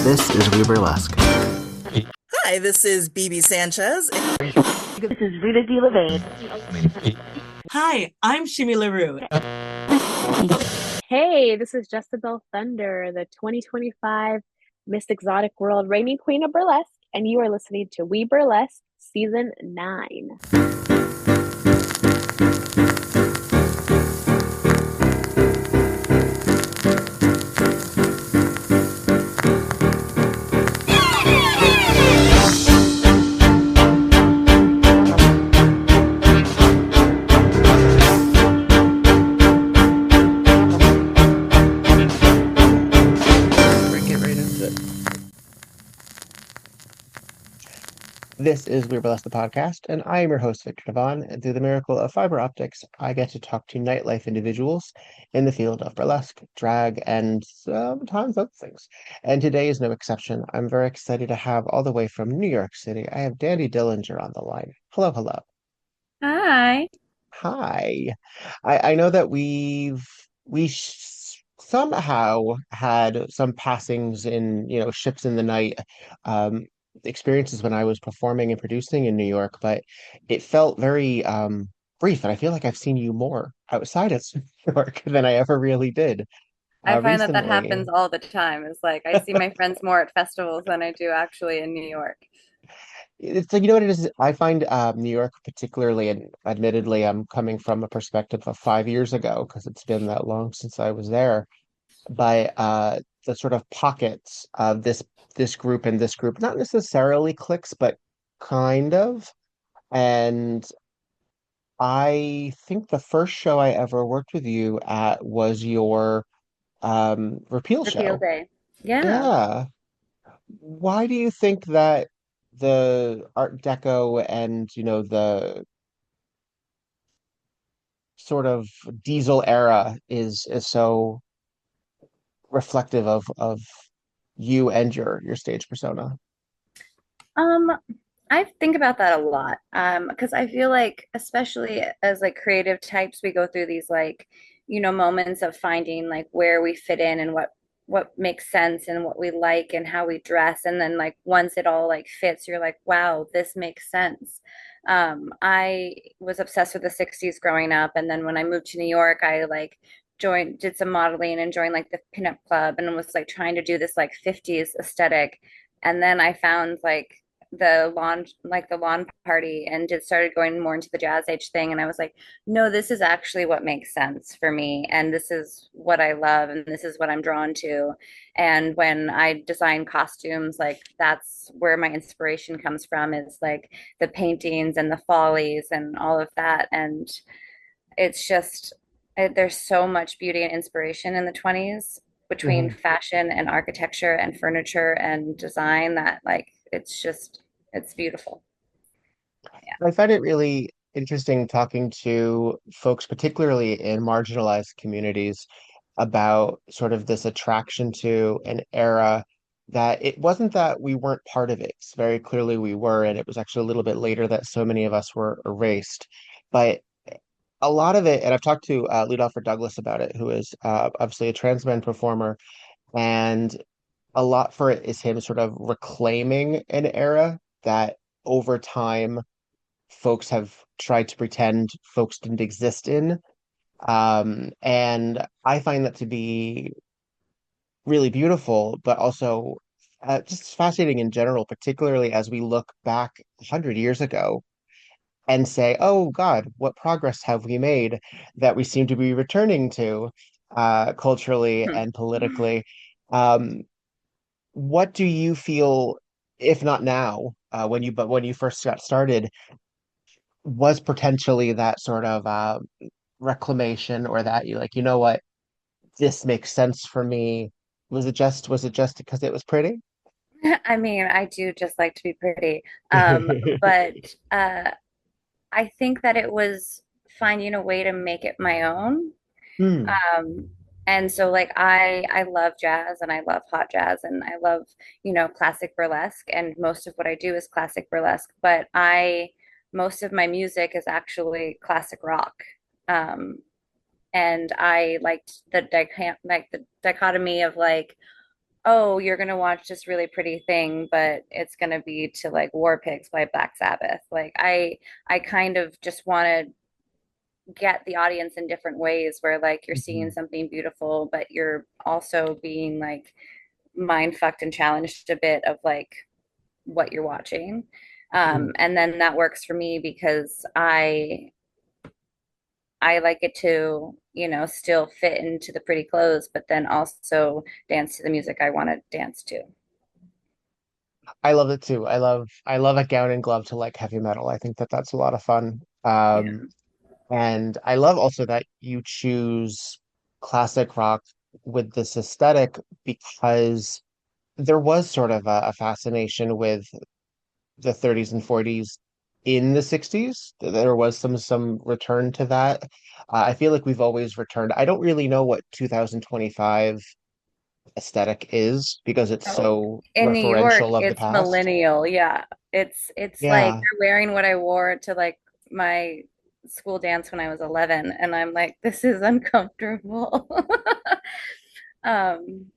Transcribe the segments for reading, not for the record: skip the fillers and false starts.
This is We Burlesque. Hi, this is BB Sanchez. This is Rita D. Levine. Hi, I'm Shimi LaRue. Hey, this is Jezebel Thunder, the 2025 Miss Exotic World reigning queen of burlesque, and you are listening to We Burlesque Season 9. This is We Burlesque the podcast, and I am your host, Viktor Devonne. And through the miracle of fiber optics, I get to talk to nightlife individuals in the field of burlesque, drag, and sometimes other things. And today is no exception. I'm very excited to have all the way from New York City. I have Dandy Dillinger on the line. Hello, hello. Hi. Hi. I know that somehow had some passings in, ships in the night, um, experiences when I was performing and producing in New York, but it felt very brief, and I feel like I've seen you more outside of New York than I ever really did I find that recently. happens all the time. It's like I see my friends more at festivals than I do actually in New York. It's like, you know what it is? I find New York particularly, and admittedly, I'm coming from a perspective of 5 years ago because it's been that long since I was there. But the sort of pockets of this group and this group, not necessarily cliques, but kind of. And I think the first show I ever worked with you at was your repeal Repeal show. day. Yeah. Yeah. Why do you think that the Art Deco and, the sort of diesel era is so reflective of you and your stage persona? Um, I think about that a lot. Because I feel like, especially as like creative types, we go through these like, moments of finding like where we fit in and what makes sense and what we like and how we dress. And then like once it all like fits, you're like, wow, this makes sense. I was obsessed with the 60s growing up, and then when I moved to New York, I like did some modeling and joined like the pinup club and was like trying to do this like 50s aesthetic. And then I found like the lawn party and just started going more into the jazz age thing, and I was like, no, this is actually what makes sense for me, and this is what I love, and this is what I'm drawn to. And when I design costumes, like that's where my inspiration comes from, is like the paintings and the follies and all of that. And it's just there's so much beauty and inspiration in the 20s between Mhm. fashion and architecture and furniture and design, that like it's beautiful. Yeah. I find it really interesting talking to folks, particularly in marginalized communities, about sort of this attraction to an era that it wasn't that we weren't part of it. Very clearly we were, and it was actually a little bit later that so many of us were erased. But a lot of it, and I've talked to Lead Alfred Douglas about it, who is obviously a trans man performer, and a lot for it is him sort of reclaiming an era that over time folks have tried to pretend folks didn't exist in. And I find that to be really beautiful, but also just fascinating in general, particularly as we look back 100 years ago and say, oh God, what progress have we made that we seem to be returning to culturally and politically? Um, what do you feel, if not now, when you first got started, was potentially that sort of reclamation, or that you like, you know what, this makes sense for me? Was it just because it was pretty? I mean, I do just like to be pretty. Um, but I think that it was finding a way to make it my own. Hmm. Um, and so like I love jazz and I love hot jazz and I love, classic burlesque, and most of what I do is classic burlesque, but I most of my music is actually classic rock. And I liked the dichotomy of like oh, you're gonna watch this really pretty thing, but it's gonna be to like War Pigs by Black Sabbath. Like I kind of just want to get the audience in different ways where like you're seeing Mhm. something beautiful, but you're also being like mind fucked and challenged a bit of like what you're watching. Mhm. And then that works for me because I like it to, still fit into the pretty clothes, but then also dance to the music I want to dance to. I love it too. I love a gown and glove to like heavy metal. I think that that's a lot of fun. Yeah. And I love also that you choose classic rock with this aesthetic because there was sort of a fascination with the 30s and 40s in the 60s. There was some return to that. I feel like we've always returned. I don't really know what 2025 aesthetic is because it's Oh, so in New York, referential of the it's past. millennial. Yeah. It's like Yeah. they're wearing what I wore to like my school dance when I was 11, and I'm like, this is uncomfortable. Um,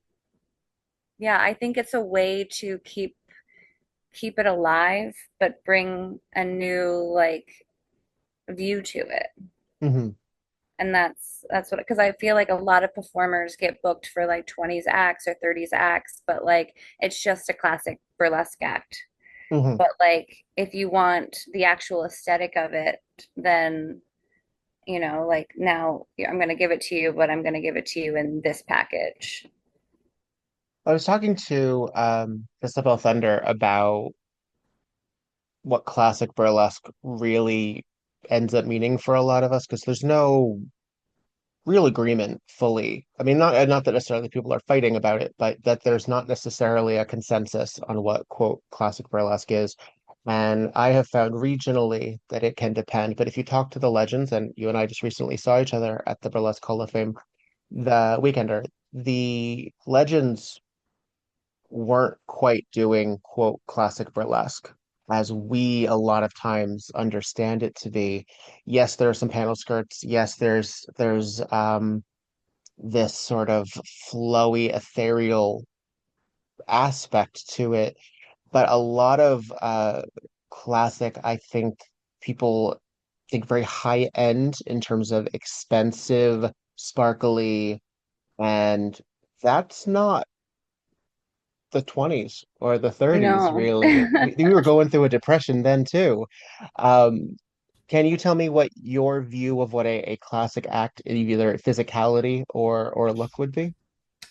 yeah, I think it's a way to keep it alive, but bring a new like view to it. Hmm. And that's what, because I feel like a lot of performers get booked for like 20s acts or 30s acts, but like it's just a classic burlesque act. Hmm. But like if you want the actual aesthetic of it, then like now I'm going to give it to you, but I'm going to give it to you in this package. I was talking to Isabel Thunder about what classic burlesque really ends up meaning for a lot of us because there's no real agreement fully. I mean, not that necessarily people are fighting about it, but that there's not necessarily a consensus on what quote classic burlesque is. And I have found regionally that it can depend. But if you talk to the legends, and you and I just recently saw each other at the Burlesque Hall of Fame, the Weekender, the legends weren't quite doing quote classic burlesque as we a lot of times understand it to be. Yes, there are some panel skirts. Yes, there's this sort of flowy, ethereal aspect to it, but a lot of classic, I think people think very high end in terms of expensive, sparkly, and that's not the 20s or the 30s, No. really. We were going through a depression then too. Um, can you tell me what your view of what a classic act, either physicality or look would be?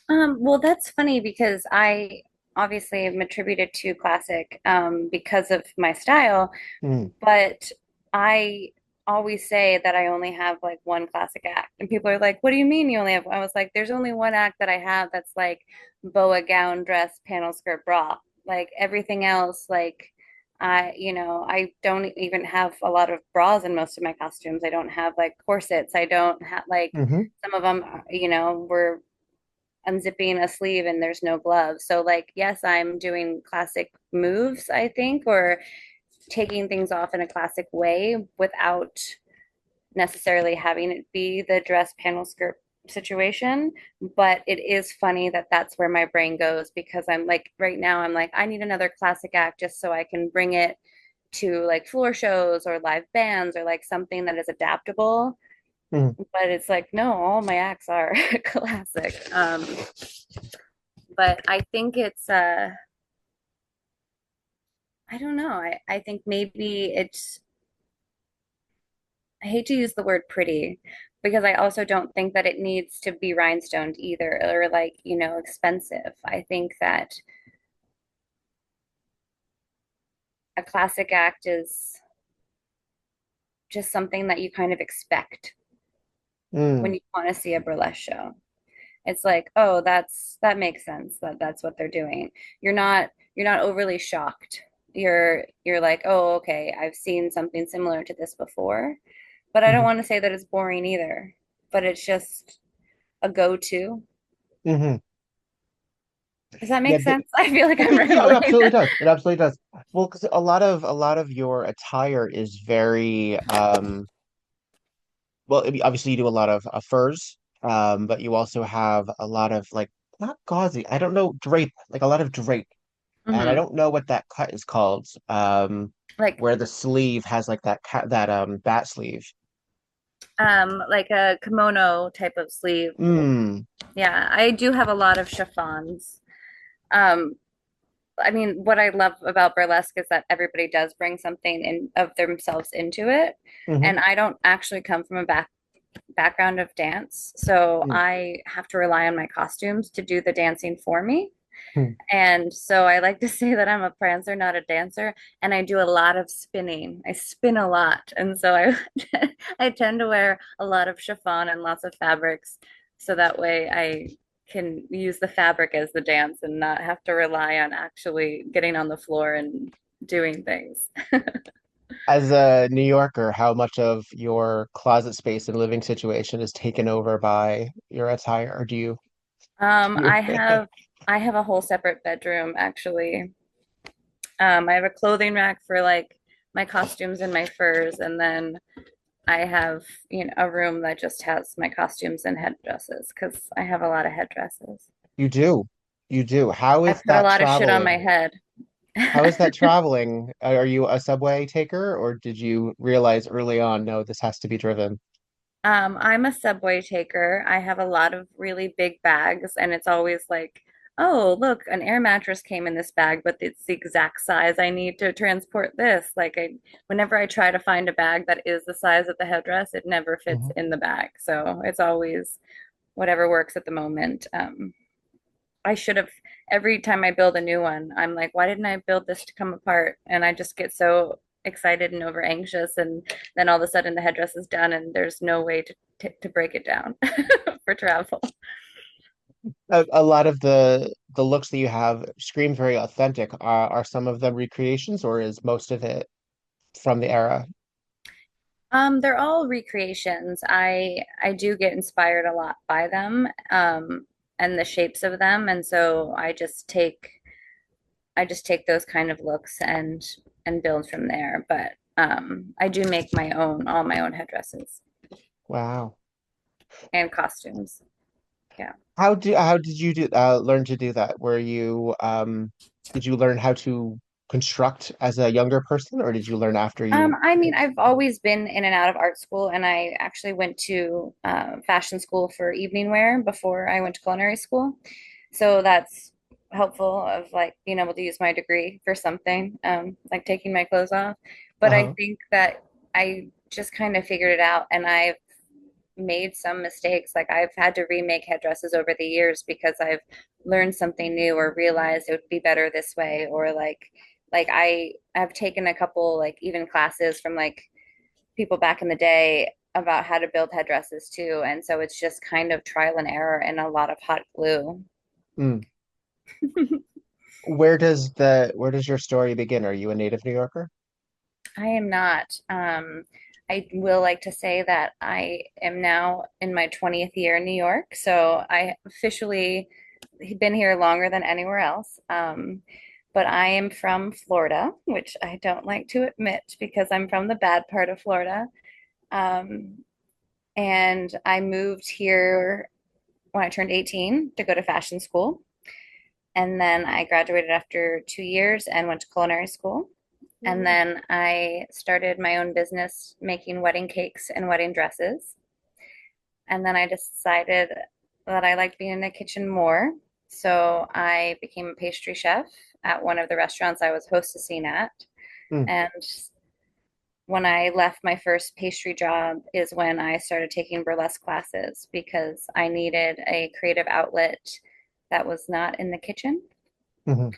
Well, that's funny because I obviously am attributed to classic because of my style, Mm, but I always say that I only have like one classic act. And people are like, what do you mean you only have? I was like, there's only one act that I have that's like boa gown, dress, panel skirt, bra. Like everything else, like I don't even have a lot of bras in most of my costumes. I don't have like corsets. I don't have like hmm. some of them, were unzipping a sleeve and there's no gloves. So like, yes, I'm doing classic moves, I think, or taking things off in a classic way without necessarily having it be the dress panel skirt situation. But it is funny that that's where my brain goes because I'm like, right now, I'm like, I need another classic act just so I can bring it to like floor shows or live bands or like something that is adaptable. Hmm. But it's like, no, all my acts are classic. But I think it's I don't know. I think maybe it's I hate to use the word pretty because I also don't think that it needs to be rhinestoned either or like, expensive. I think that a classic act is just something that you kind of expect when Mm, you want to see a burlesque show. It's like, oh, that makes sense that that's what they're doing. You're not overly shocked. You're like, oh, okay, I've seen something similar to this before. But I don't hmm. want to say that it's boring either. But it's just a go-to. Hmm. Does that Yeah, make sense? I feel like I I'm think yeah, it rambling. absolutely does. It absolutely does. Well, because a lot of your attire is very well, obviously you do a lot of furs, but you also have a lot of like not gauzy. I don't know, drape, like a lot of drape. And I Hmm. don't know what that cut is called. Like Where the sleeve has like that bat sleeve. like a kimono type of sleeve. Mm. Yeah, I do have a lot of chiffons. Um, I mean, what I love about burlesque is that everybody does bring something in of themselves into it. Hmm. And I don't actually come from a background of dance, so Mm. I have to rely on my costumes to do the dancing for me. Hmm. And so I like to say that I'm a prancer, not a dancer, and I do a lot of spinning. I spin a lot, and so I I tend to wear a lot of chiffon and lots of fabrics, so that way I can use the fabric as the dance and not have to rely on actually getting on the floor and doing things. As a New Yorker, how much of your closet space and living situation is taken over by your attire? Or Um, you I have I have a whole separate bedroom actually. I have a clothing rack for like my costumes and my furs, and then I have, a room that just has my costumes and headdresses because I have a lot of headdresses. you do. You do. How I is put a that lot of shit on my traveling? head. How is that traveling? Are you a subway taker, or did you realize early on, no, this has to be driven? I'm a subway taker. I have a lot of really big bags, and it's always like, oh, look, an air mattress came in this bag, but it's the exact size I need to transport this. Whenever I try to find a bag that is the size of the headdress, it never fits Mhm. in the bag. So it's always whatever works at the moment. I should have, every time I build a new one, I'm like, why didn't I build this to come apart? And I just get so excited and over anxious. And then all of a sudden the headdress is done and there's no way to break it down for travel. A lot of the looks that you have scream very authentic. Are some of them recreations, or is most of it from the era? They're all recreations. I do get inspired a lot by them, and the shapes of them. And so I just take those kind of looks and build from there. But I do make all my own headdresses Wow. and costumes. Yeah. How did you learn to do that? Did you learn how to construct as a younger person, or did you learn after you? I mean, I've always been in and out of art school, and I actually went to fashion school for evening wear before I went to culinary school. So that's helpful of like being able to use my degree for something, like taking my clothes off. But I Uh-huh. think that I just kind of figured it out, and I've made some mistakes. Like I've had to remake headdresses over the years because I've learned something new or realized it would be better this way, or like I've taken a couple like even classes from like people back in the day about how to build headdresses too. And so it's just kind of trial and error and a lot of hot glue. Mm. Where does your story begin? Are you a native New Yorker? I am not. I will like to say that I am now in my 20th year in New York, so I officially been here longer than anywhere else. But I am from Florida, which I don't like to admit because I'm from the bad part of Florida. Um, and I moved here when I turned 18 to go to fashion school. And then I graduated after 2 years and went to culinary school. And then I started my own business making wedding cakes and wedding dresses. And then I decided that I liked being in the kitchen more. So I became a pastry chef at one of the restaurants I was hostessing at. Mm. And when I left my first pastry job is when I started taking burlesque classes because I needed a creative outlet that was not in the kitchen. Hmm.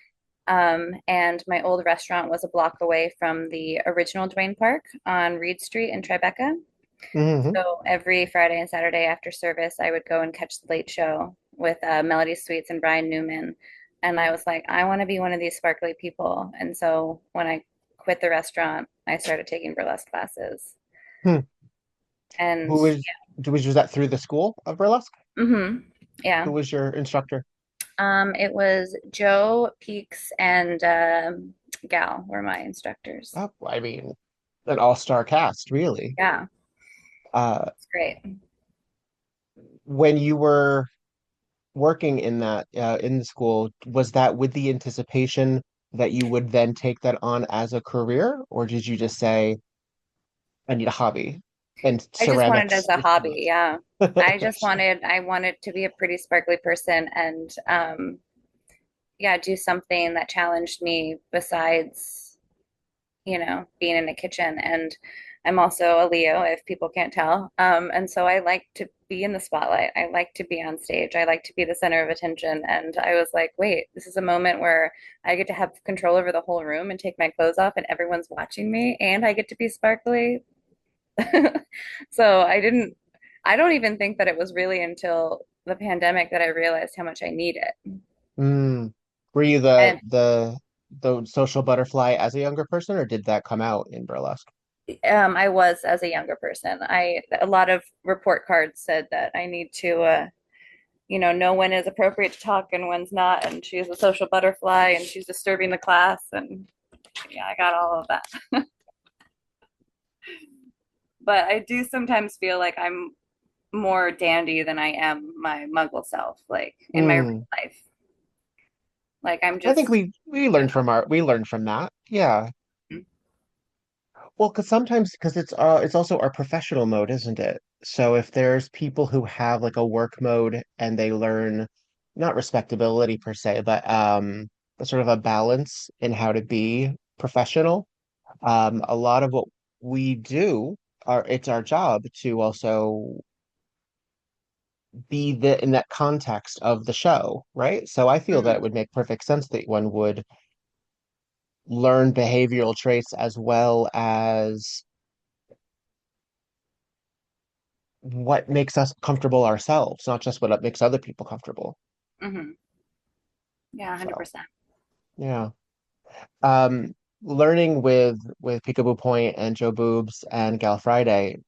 And my old restaurant was a block away from the original Duane Park on Reed Street in Tribeca. Hmm. So every Friday and Saturday after service, I would go and catch the late show with Melody Sweets and Brian Newman. And I was like, I want to be one of these sparkly people. And so when I quit the restaurant, I started taking burlesque classes. Hmm. And Who was that through the school of burlesque? yeah, Who was your instructor? it was Joe Peaks and Gal were my instructors. Oh, I mean, an all-star cast, really. Yeah, Uh, it's great. when you were working in that in the school, was that with the anticipation that you would then take that on as a career, or did you just say, I need a hobby and I just wanted it ceramics as a is the hobby. most? Yeah. I wanted to be a pretty sparkly person and yeah, do something that challenged me besides, being in the kitchen. And I'm also a Leo, if people can't tell. And so I like to be in the spotlight. I like to be on stage. I like to be the center of attention. And I was like, wait, this is a moment where I get to have control over the whole room and take my clothes off and everyone's watching me and I get to be sparkly. So I don't even think that it was really until the pandemic that I realized how much I need it. Mm. Were you And the social butterfly as a younger person, or did that come out in burlesque? I was as a younger person. A lot of report cards said that I need to know when is appropriate to talk and when's not, and she's a social butterfly and she's disturbing the class, and yeah, I got all of that. But I do sometimes feel like I'm more dandy than I am my muggle self, like in my real Mm. life. Like I'm I think just, yeah. we learned from that. Yeah. Well, because it's also our professional mode, isn't it? So if there's people who have like a work mode and they learn not respectability per se, but sort of a balance in how to be professional. A lot of what we do it's our job to also be in that context of the show, right? So I feel that it Mhm. would make perfect sense that one would learn behavioral traits as well as what makes us comfortable ourselves, not just what makes other people comfortable. Mhm. Yeah, So 100%. yeah. Um, Learning with Peekaboo Point and Joe Boobs and Gal Friday,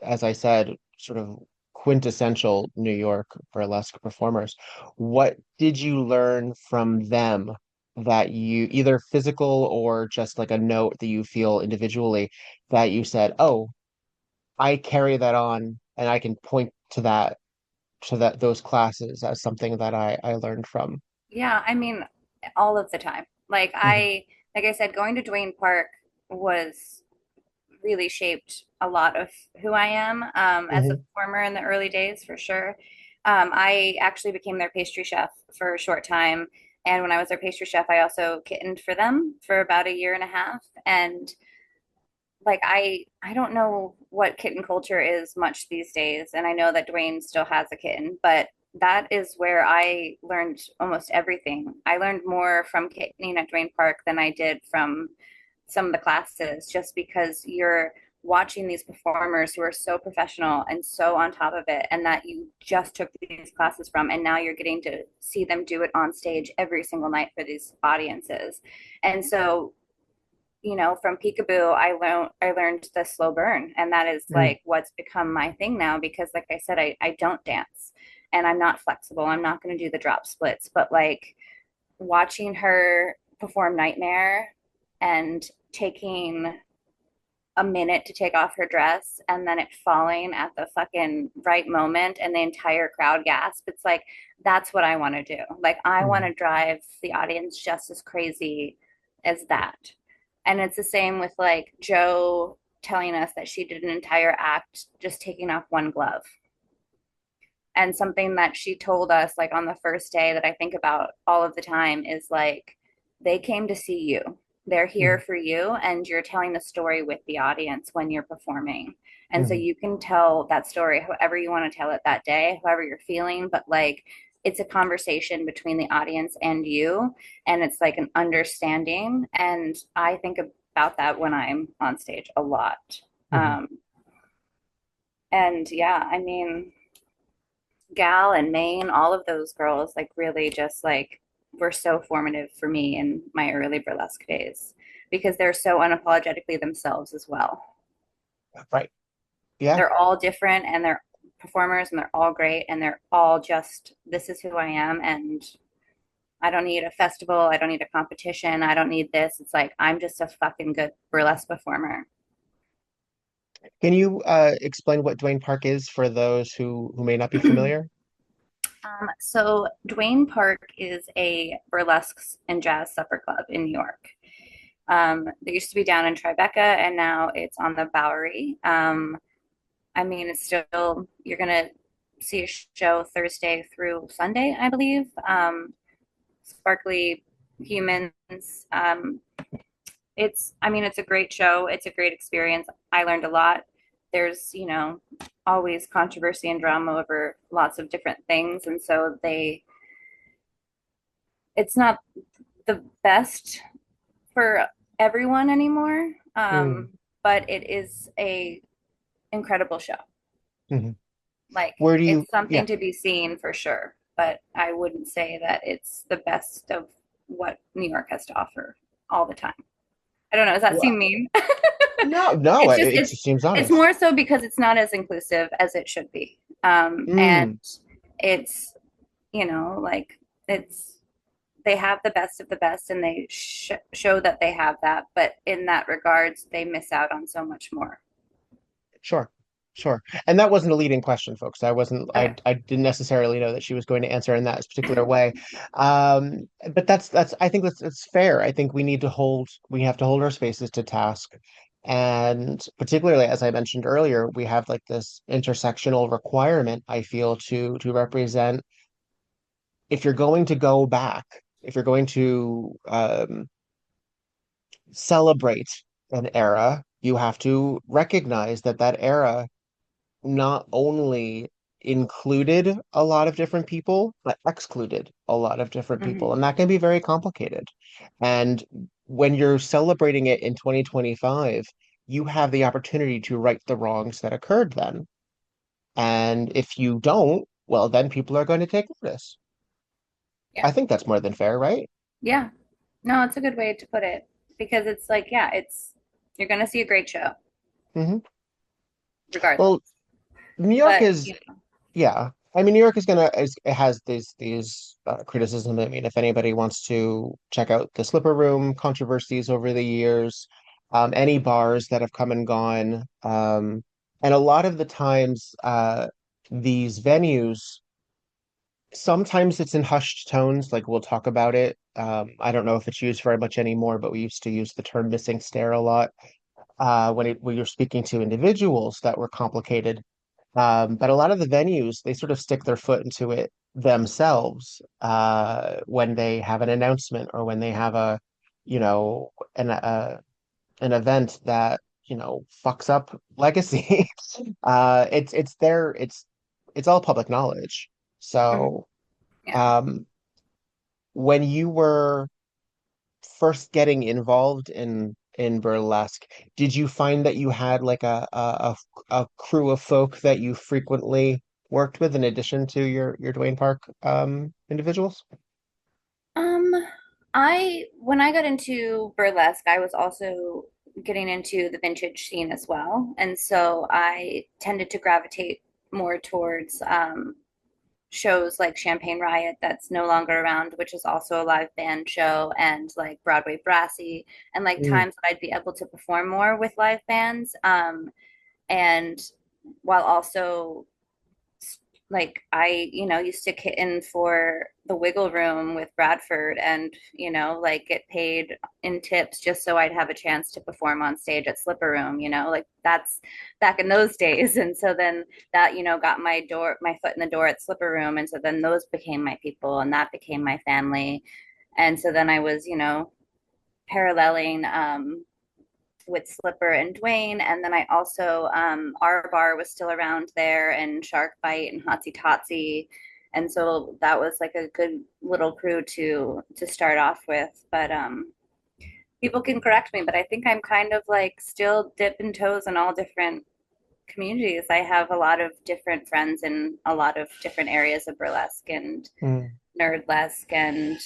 as I said, sort of quintessential New York burlesque performers. What did you learn from them that you either physical or just like a note that you feel individually that you said, oh, I carry that on and I can point to that those classes as something that I learned from. Yeah, I mean, all of the time. Mhm. Like I said, going to Duane Park was really shaped a lot of who I am as a Mhm. performer in the early days, for sure. I actually became their pastry chef for a short time. And when I was their pastry chef, I also kittened for them for about a year and a half. And like I don't know what kitten culture is much these days, and I know that Dwayne still has a kitten, but that is where I learned almost everything. I learned more from kittening at Dwayne Park than I did from some of the classes, just because you're watching these performers who are so professional and so on top of it, and that you just took these classes from, and now you're getting to see them do it on stage every single night for these audiences. And so from Peekaboo, I learned the slow burn, and that is Mm. like what's become my thing now. Because, like I said, I don't dance, and I'm not flexible. I'm not going to do the drop splits, but like watching her perform Nightmare and taking a minute to take off her dress and then it falling at the fucking right moment and the entire crowd gasp. It's like that's what I want to do. Like I want Mm. to drive the audience just as crazy as that. And it's the same with like Joe telling us that she did an entire act just taking off one glove. And something that she told us like on the first day that I think about all of the time is like they came to see you. They're here Mm. for you and you're telling the story with the audience when you're performing. And so Mm. you can tell that story however you want to tell it that day, however you're feeling, but like it's a conversation between the audience and you, and it's like an understanding. And I think about that when I'm on stage a lot. Mhm. Um, and yeah, I mean, Gal and Maine, all of those girls, like really just like were so formative for me in my early burlesque days because they're so unapologetically themselves as well. Right. Yeah. They're all different and they're performers and they're all great and they're all just, this is who I am. And I don't need a festival. I don't need a competition. I don't need this. It's like, I'm just a fucking good burlesque performer. Can you explain what Dwayne Park is for those who may not be familiar? So Duane Park is a burlesque and jazz supper club in New York. They used to be down in Tribeca, and now it's on the Bowery. I mean, it's still, you're gonna see a show Thursday through Sunday, I believe. Sparkly humans. I mean, it's a great show. It's a great experience. I learned a lot. There's, always controversy and drama over lots of different things. And so it's not the best for everyone anymore. Mm. But it is a incredible show. Hmm. Like Where do you, it's something yeah. to be seen for sure, but I wouldn't say that it's the best of what New York has to offer all the time. I don't know. Does that seem Well, mean? no, no, It's it, just it seems it's honest. more so because it's not as inclusive as it should be. And Mm, it's like it's they have the best of the best and they show that they have that, but in that regards they miss out on so much more. sure, sure. And that wasn't a leading question, folks. Okay. I didn't necessarily know that she was going to answer in that particular way. But I think that's fair. I think we have to hold our spaces to task. And particularly, as I mentioned earlier, we have like this intersectional requirement, I feel, to represent if you're going to go back, if you're going to celebrate an era, you have to recognize that that era not only included a lot of different people, but excluded a lot of different people. Hmm. And that can be very complicated. And when you're celebrating it in 2025, you have the opportunity to right the wrongs that occurred then. And if you don't, well, then people are going to take notice. Yeah. I think that's more than fair, right? Yeah. No, it's a good way to put it because it's like, yeah, it's you're gonna see a great show Hmm. regardless. Well, New York But is, yeah. I mean, New York is gonna is it has these criticism. I mean, if anybody wants to check out the Slipper Room controversies over the years, any bars that have come and gone, and a lot of the times, these venues, sometimes it's in hushed tones, like we'll talk about it. I don't know if it's used very much anymore, but we used to use the term missing stair a lot, when you're speaking to individuals that were complicated. But a lot of the venues, they sort of stick their foot into it themselves, when they have an announcement or when they have you know, an event that, fucks up legacy. It's all public knowledge. mhm, So, yeah. um, when you were first getting involved in burlesque, did you find that you had like a crew of folk that you frequently worked with in addition to your Dwayne Park individuals? Um, I when I got into burlesque, I was also getting into the vintage scene as well, and so I tended to gravitate more towards shows like Champagne Riot that's no longer around, which is also a live band show, and like Broadway Brassy, and like Mm, times that I'd be able to perform more with live bands. And while also like I, used to kit in for the Wiggle Room with Bradford and, like get paid in tips just so I'd have a chance to perform on stage at Slipper Room, like that's back in those days. And so then that, got my foot in the door at Slipper Room. And so then those became my people and that became my family. And so then I was, paralleling with Slipper and Dwayne. And then I also, our bar was still around there and Shark Bite and Hotsy Totsy. And so that was like a good little crew to start off with. But people can correct me, but I think I'm kind of like still dipping toes in all different communities. I have a lot of different friends in a lot of different areas of burlesque and mm, nerdlesque and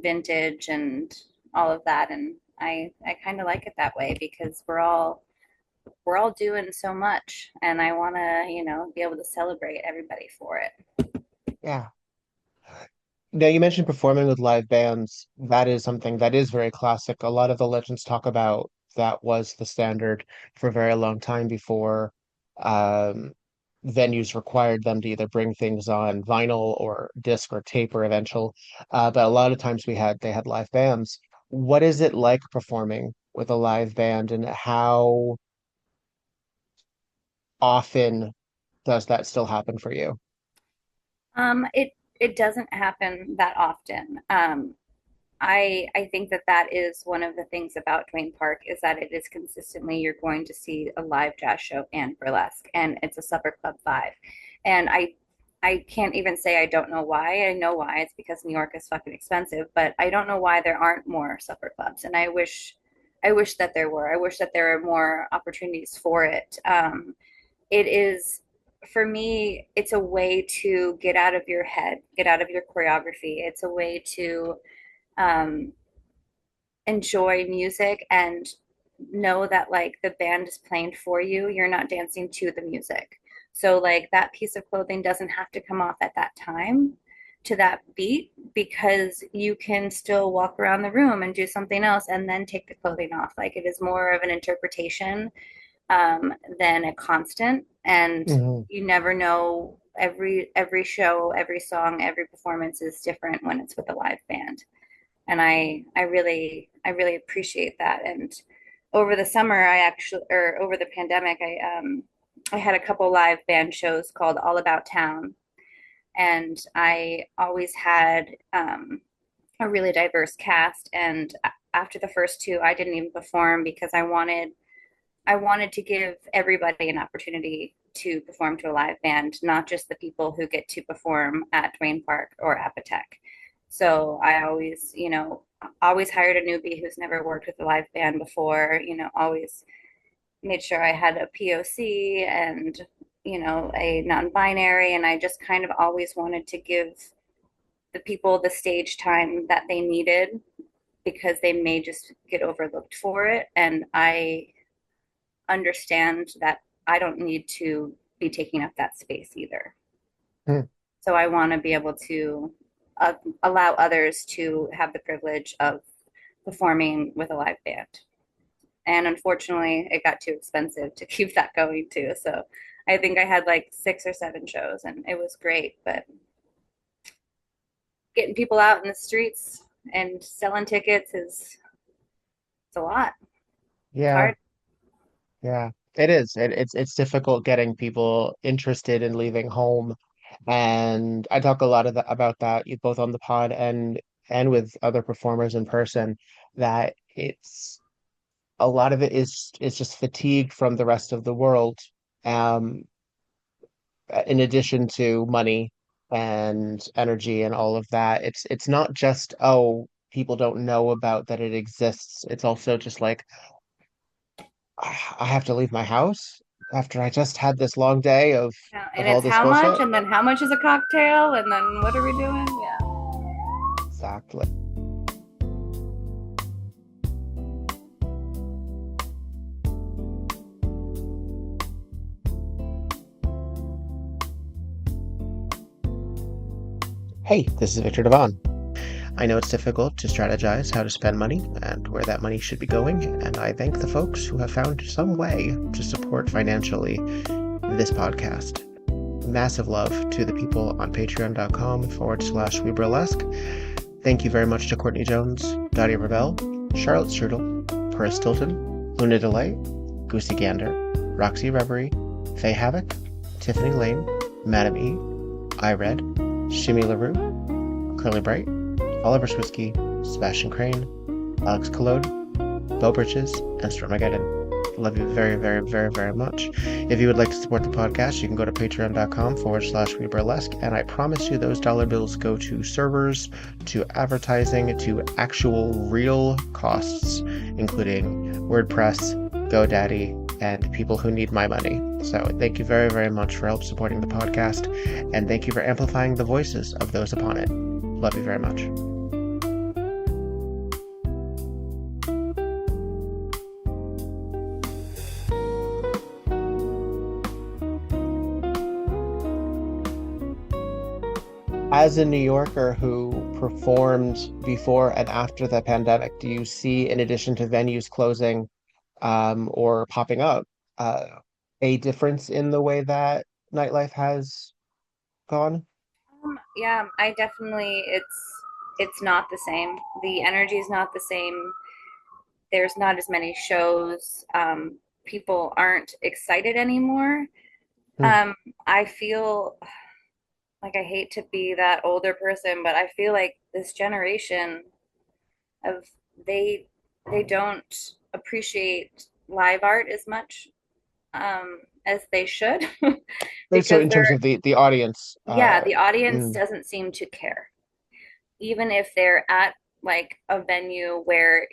vintage and all of that. And I kind of like it that way because we're all doing so much and I want to, be able to celebrate everybody for it. yeah. Now you mentioned performing with live bands. That is something that is very classic. A lot of the legends talk about that was the standard for a very long time before um venues required them to either bring things on vinyl or disc or tape or eventual. But a lot of times they had live bands. What is it like performing with a live band, and how often does that still happen for you? It doesn't happen that often. I think that that is one of the things about Dwayne Park is that it is consistently you're going to see a live jazz show and burlesque, and it's a supper club vibe. And I can't even say I don't know why. I know why. It's because New York is fucking expensive, but I don't know why there aren't more supper clubs. And I wish that there were. I wish that there were more opportunities for it. It is for me, it's a way to get out of your head, get out of your choreography. It's a way to um, enjoy music and know that like the band is playing for you. You're not dancing to the music. So like that piece of clothing doesn't have to come off at that time to that beat because you can still walk around the room and do something else and then take the clothing off. Like it is more of an interpretation than a constant. And Hmm. you never know. Every show, every song, every performance is different when it's with a live band, and I really appreciate that. And over the summer, or over the pandemic, I had a couple live band shows called All About Town, and I always had a really diverse cast. And after the first two, I didn't even perform because I wanted to give everybody an opportunity to perform to a live band, not just the people who get to perform at Dwayne Park or Apotec. So I always, always hired a newbie who's never worked with a live band before, always made sure I had a POC and, a non-binary. And I just kind of always wanted to give the people the stage time that they needed because they may just get overlooked for it. And I understand that I don't need to be taking up that space either. Hmm. So I want to be able to uh, allow others to have the privilege of performing with a live band. And unfortunately, it got too expensive to keep that going too. So I think I had like 6 or 7 shows and it was great, but getting people out in the streets and selling tickets is it's a lot. It's Yeah, hard. yeah, it is. It's difficult getting people interested in leaving home, and I talk a lot about that both on the pod and with other performers in person. That it's a lot of it is just fatigue from the rest of the world. Um, in addition to money and energy and all of that, it's not just, oh, people don't know about that it exists. It's also just like I have to leave my house after I just had this long day Yeah, and of all it's this how much, bullshit. and then how much is a cocktail, and then what are we doing? Yeah. Exactly. Hey, this is Victor Devonne. I know it's difficult to strategize how to spend money and where that money should be going, and I thank the folks who have found some way to support financially this podcast. Massive love to the people on patreon.com/we burlesque. Thank you very much to Courtney Jones, Dottie Rebel, Charlotte Strudel, Paris Stilton, Luna DeLay, Goosey Gander, Roxy Reverie, Faye Havoc, Tiffany Lane, Madam E, iRed, Shimmy LaRue, Curly Bright, Oliver Swisky, Sebastian Crane, Alex Collode, Bo Bridges, and Stormageddon. Love you very, very, very, very much. If you would like to support the podcast, you can go to patreon.com/we burlesque, and I promise you those dollar bills go to servers, to advertising, to actual real costs, including WordPress, GoDaddy, and people who need my money. So thank you very, very much for help supporting the podcast, and thank you for amplifying the voices of those upon it. Love you very much. As a New Yorker who performed before and after the pandemic, do you see, in addition to venues closing or popping up, uh, a difference in the way that nightlife has gone? Yeah, I definitely it's not the same. The energy is not the same. There's not as many shows. People aren't excited anymore. Hmm. Um, I feel like I hate to be that older person, but I feel like this generation of they they don't appreciate live art as much as they should So because in terms they're of the audience, yeah, the audience mm, doesn't seem to care. Even if they're at like a venue where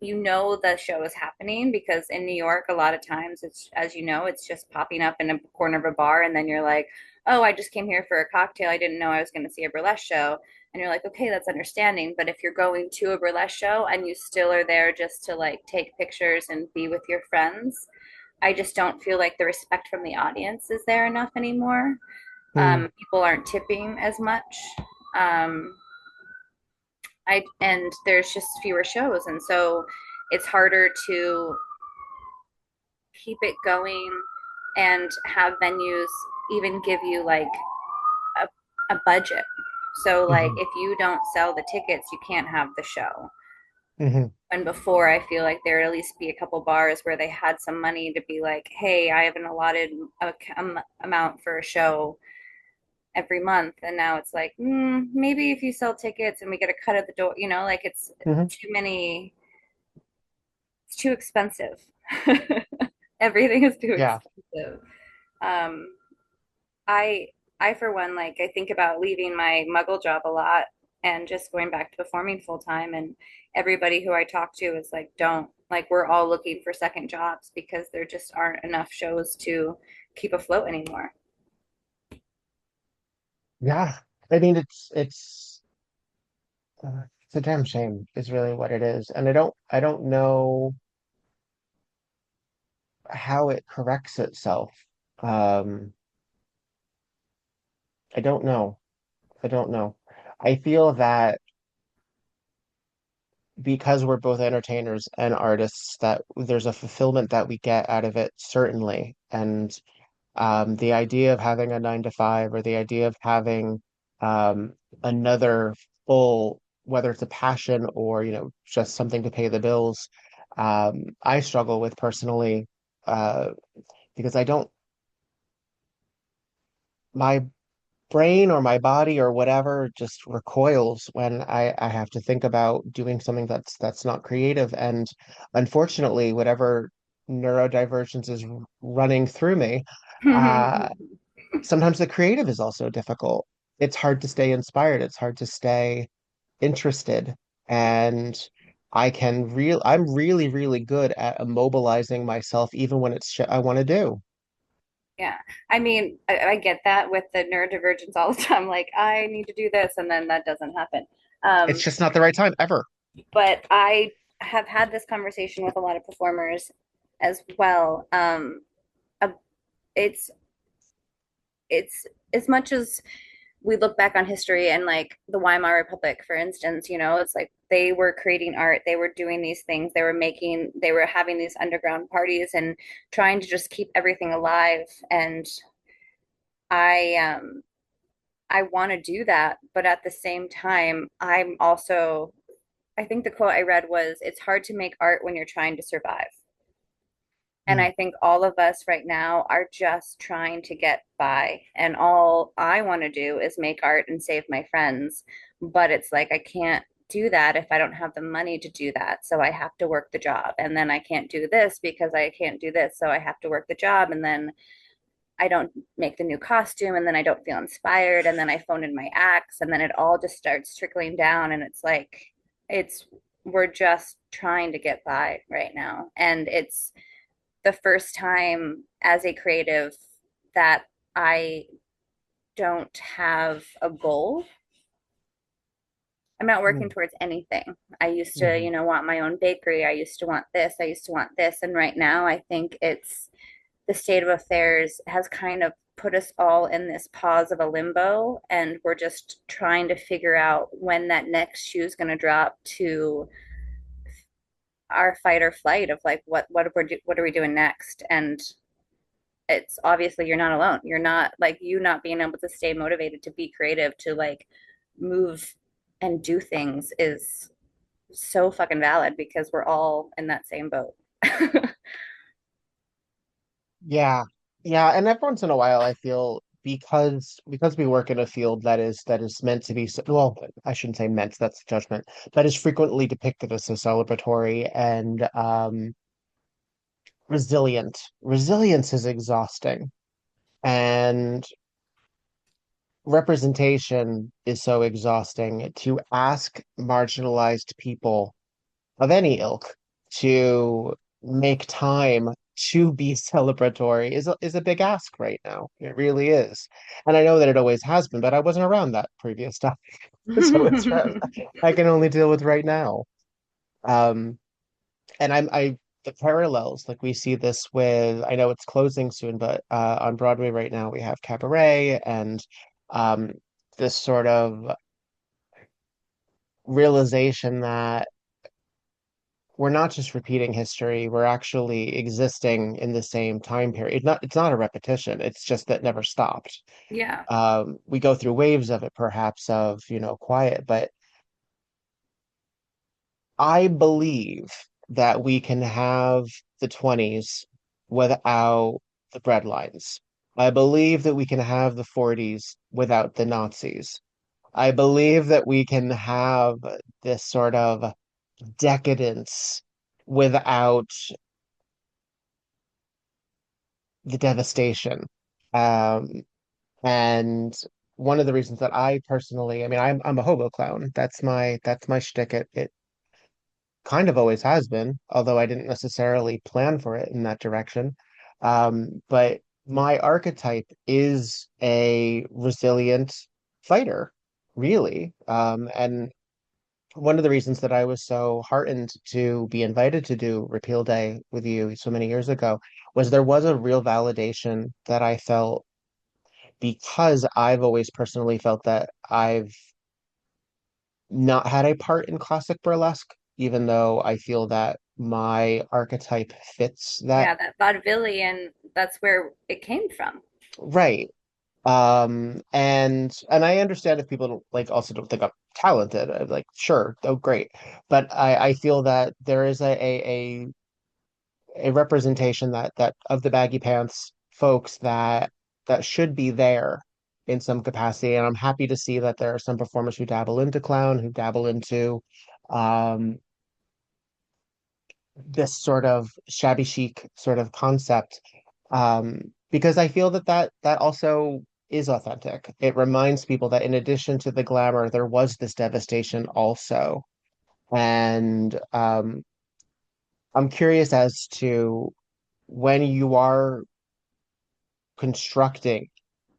you know the show is happening, because in New York a lot of times it's, as you know, it's just popping up in a corner of a bar and then you're like, oh, I just came here for a cocktail, I didn't know I was going to see a burlesque show. And you're like, okay, that's understanding. But if you're going to a burlesque show and you still are there just to like take pictures and be with your friends, I just don't feel like the respect from the audience is there enough anymore. mm, People aren't tipping as much. um, and there's just fewer shows, and so it's harder to keep it going and have venues even give you like a, a budget. So like hmm if you don't sell the tickets, you can't have the show. hmm And before, I feel like there would at least be a couple bars where they had some money to be like, hey, I have an allotted amount for a show every month, and now it's like, maybe if you sell tickets and we get a cut at the door, like it's hmm too many, it's too expensive. Everything is too Yeah. expensive. Um, I I for one, like I think about leaving my muggle job a lot and just going back to performing full time, and everybody who I talk to is like, don't, like we're all looking for second jobs because there just aren't enough shows to keep afloat anymore. Yeah. I mean, it's a damn shame is really what it is. And I don't know how it corrects itself. Um, I don't know. I don't know. I feel that because we're both entertainers and artists, that there's a fulfillment that we get out of it, certainly. And the idea of having a 9 to 5 or the idea of having um, another full, whether it's a passion or, just something to pay the bills, I struggle with personally, uh, because my brain or my body or whatever just recoils when I have to think about doing something that's not creative. And unfortunately, whatever neurodivergence is running through me, uh, sometimes the creative is also difficult. It's hard to stay inspired. It's hard to stay interested. And I'm really, really good at immobilizing myself even when it's shit I want to do. Yeah. I mean, I get that with the neurodivergence all the time. Like, I need to do this, and then that doesn't happen. It's Um, just not the right time ever. but I have had this conversation with a lot of performers as well. Uh, it's it's as much as we look back on history and like the Weimar Republic, for instance, it's like they were creating art, they were doing these things, they were having these underground parties and trying to just keep everything alive. And I I want to do that, but at the same time, I think the quote I read was, it's hard to make art when you're trying to survive. And Mm, I think all of us right now are just trying to get by. And all I want to do is make art and save my friends. But it's like, I can't do that if I don't have the money to do that. So I have to work the job. And then I can't do this because I can't do this. So I have to work the job. And then I don't make the new costume. And then I don't feel inspired. And then I phone in my acts. And then it all just starts trickling down. And it's like, it's, we're just trying to get by right now. And it's, the first time as a creative that I don't have a goal. I'm not working mm, towards anything. I used to, mhm. want my own bakery. I used to want this. I used to want this. And right now, I think it's the state of affairs has kind of put us all in this pause of a limbo. And we're just trying to figure out when that next shoe is going to drop to our fight or flight of like, what are we doing next? And it's obviously you're not alone. You're not like you not being able to stay motivated to be creative, to like move and do things is so fucking valid because we're all in that same boat. Yeah. Yeah, and every once in a while I feel because we work in a field that is meant to be well, I shouldn't say meant, that's judgment, that is frequently depicted as so celebratory and resilient. Resilience is exhausting, and representation is so exhausting. To ask marginalized people of any ilk to make time to be celebratory is a big ask right now. It really is. And I know that it always has been, but I wasn't around that previous time. So I can only deal with right now. Um, and I the parallels, like we see this with, I know it's closing soon, but on Broadway right now we have Cabaret and um this sort of realization that we're not just repeating history, we're actually existing in the same time period. It's not a repetition, it's just that never stopped. Yeah. We go through waves of it, perhaps, of, quiet, but I believe that we can have the 20s without the breadlines. I believe that we can have the 40s without the Nazis. I believe that we can have this sort of decadence without the devastation. Um, and one of the reasons that I personally, I mean, I'm a hobo clown. That's my shtick. It kind of always has been, although I didn't necessarily plan for it in that direction. But my archetype is a resilient fighter, really. And one of the reasons that I was so heartened to be invited to do Repeal Day with you so many years ago was there was a real validation that I felt because I've always personally felt that I've not had a part in classic burlesque, even though I feel that my archetype fits that Yeah, that vaudevillian, that's where it came from. right. And I understand if people don't, like, also don't think I'm talented. I'm like, sure, oh great. But I feel that there is a representation that of the baggy pants folks that should be there in some capacity. And I'm happy to see that there are some performers who dabble into clown, who dabble into um this sort of shabby chic sort of concept. Because I feel that also is authentic. It reminds people that in addition to the glamour, there was this devastation also. And I'm curious as to when you are constructing,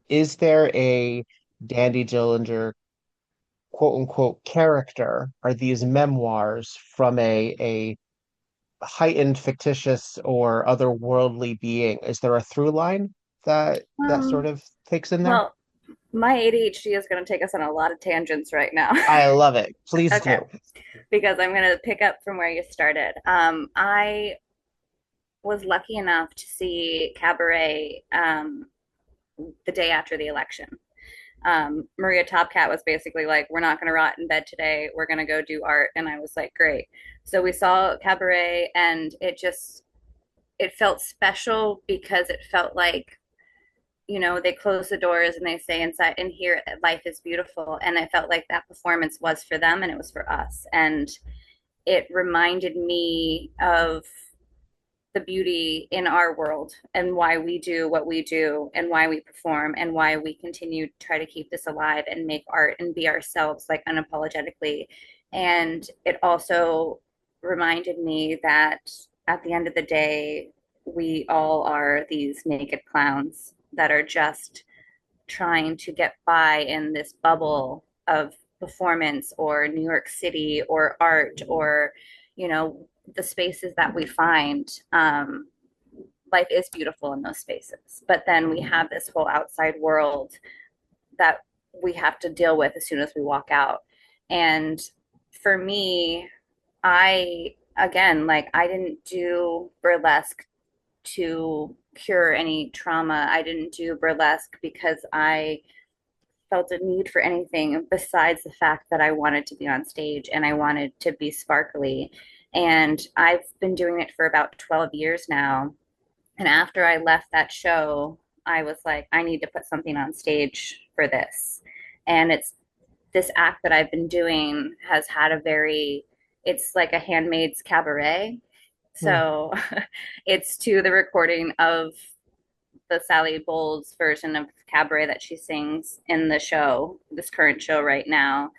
is there a Dandy Dillinger quote unquote character? Are these memoirs from a heightened fictitious or otherworldly being? Is there a through line that sort Um, of takes in there? well, my ADHD is going to take us on a lot of tangents right now. I love it. Please Okay, do. because I'm going to pick up from where you started. I was lucky enough to see Cabaret the day after the election. Maria Topcat was basically like, "We're not going to rot in bed today. We're going to go do art." And I was like, "Great." So we saw Cabaret, and it felt special because it felt like they close the doors and they say inside in here life is beautiful, and I felt like that performance was for them and it was for us, and it reminded me of the beauty in our world and why we do what we do and why we perform and why we continue to try to keep this alive and make art and be ourselves like unapologetically. And it also reminded me that at the end of the day, we all are these naked clowns that are just trying to get by in this bubble of performance or New York City or art or, the spaces that we find. Life is beautiful in those spaces. But then we have this whole outside world that we have to deal with as soon as we walk out. And for me, again, like I didn't do burlesque to cure any trauma. I didn't do burlesque because I felt a need for anything besides the fact that I wanted to be on stage and I wanted to be sparkly. And I've been doing it for about 12 years now. And after I left that show, I was like, I need to put something on stage for this. And it's this act that I've been doing has had a very, it's like a handmaid's cabaret. Hmm. So it's to the recording of the Sally Bowles version of cabaret that she sings in the show, this current show right now.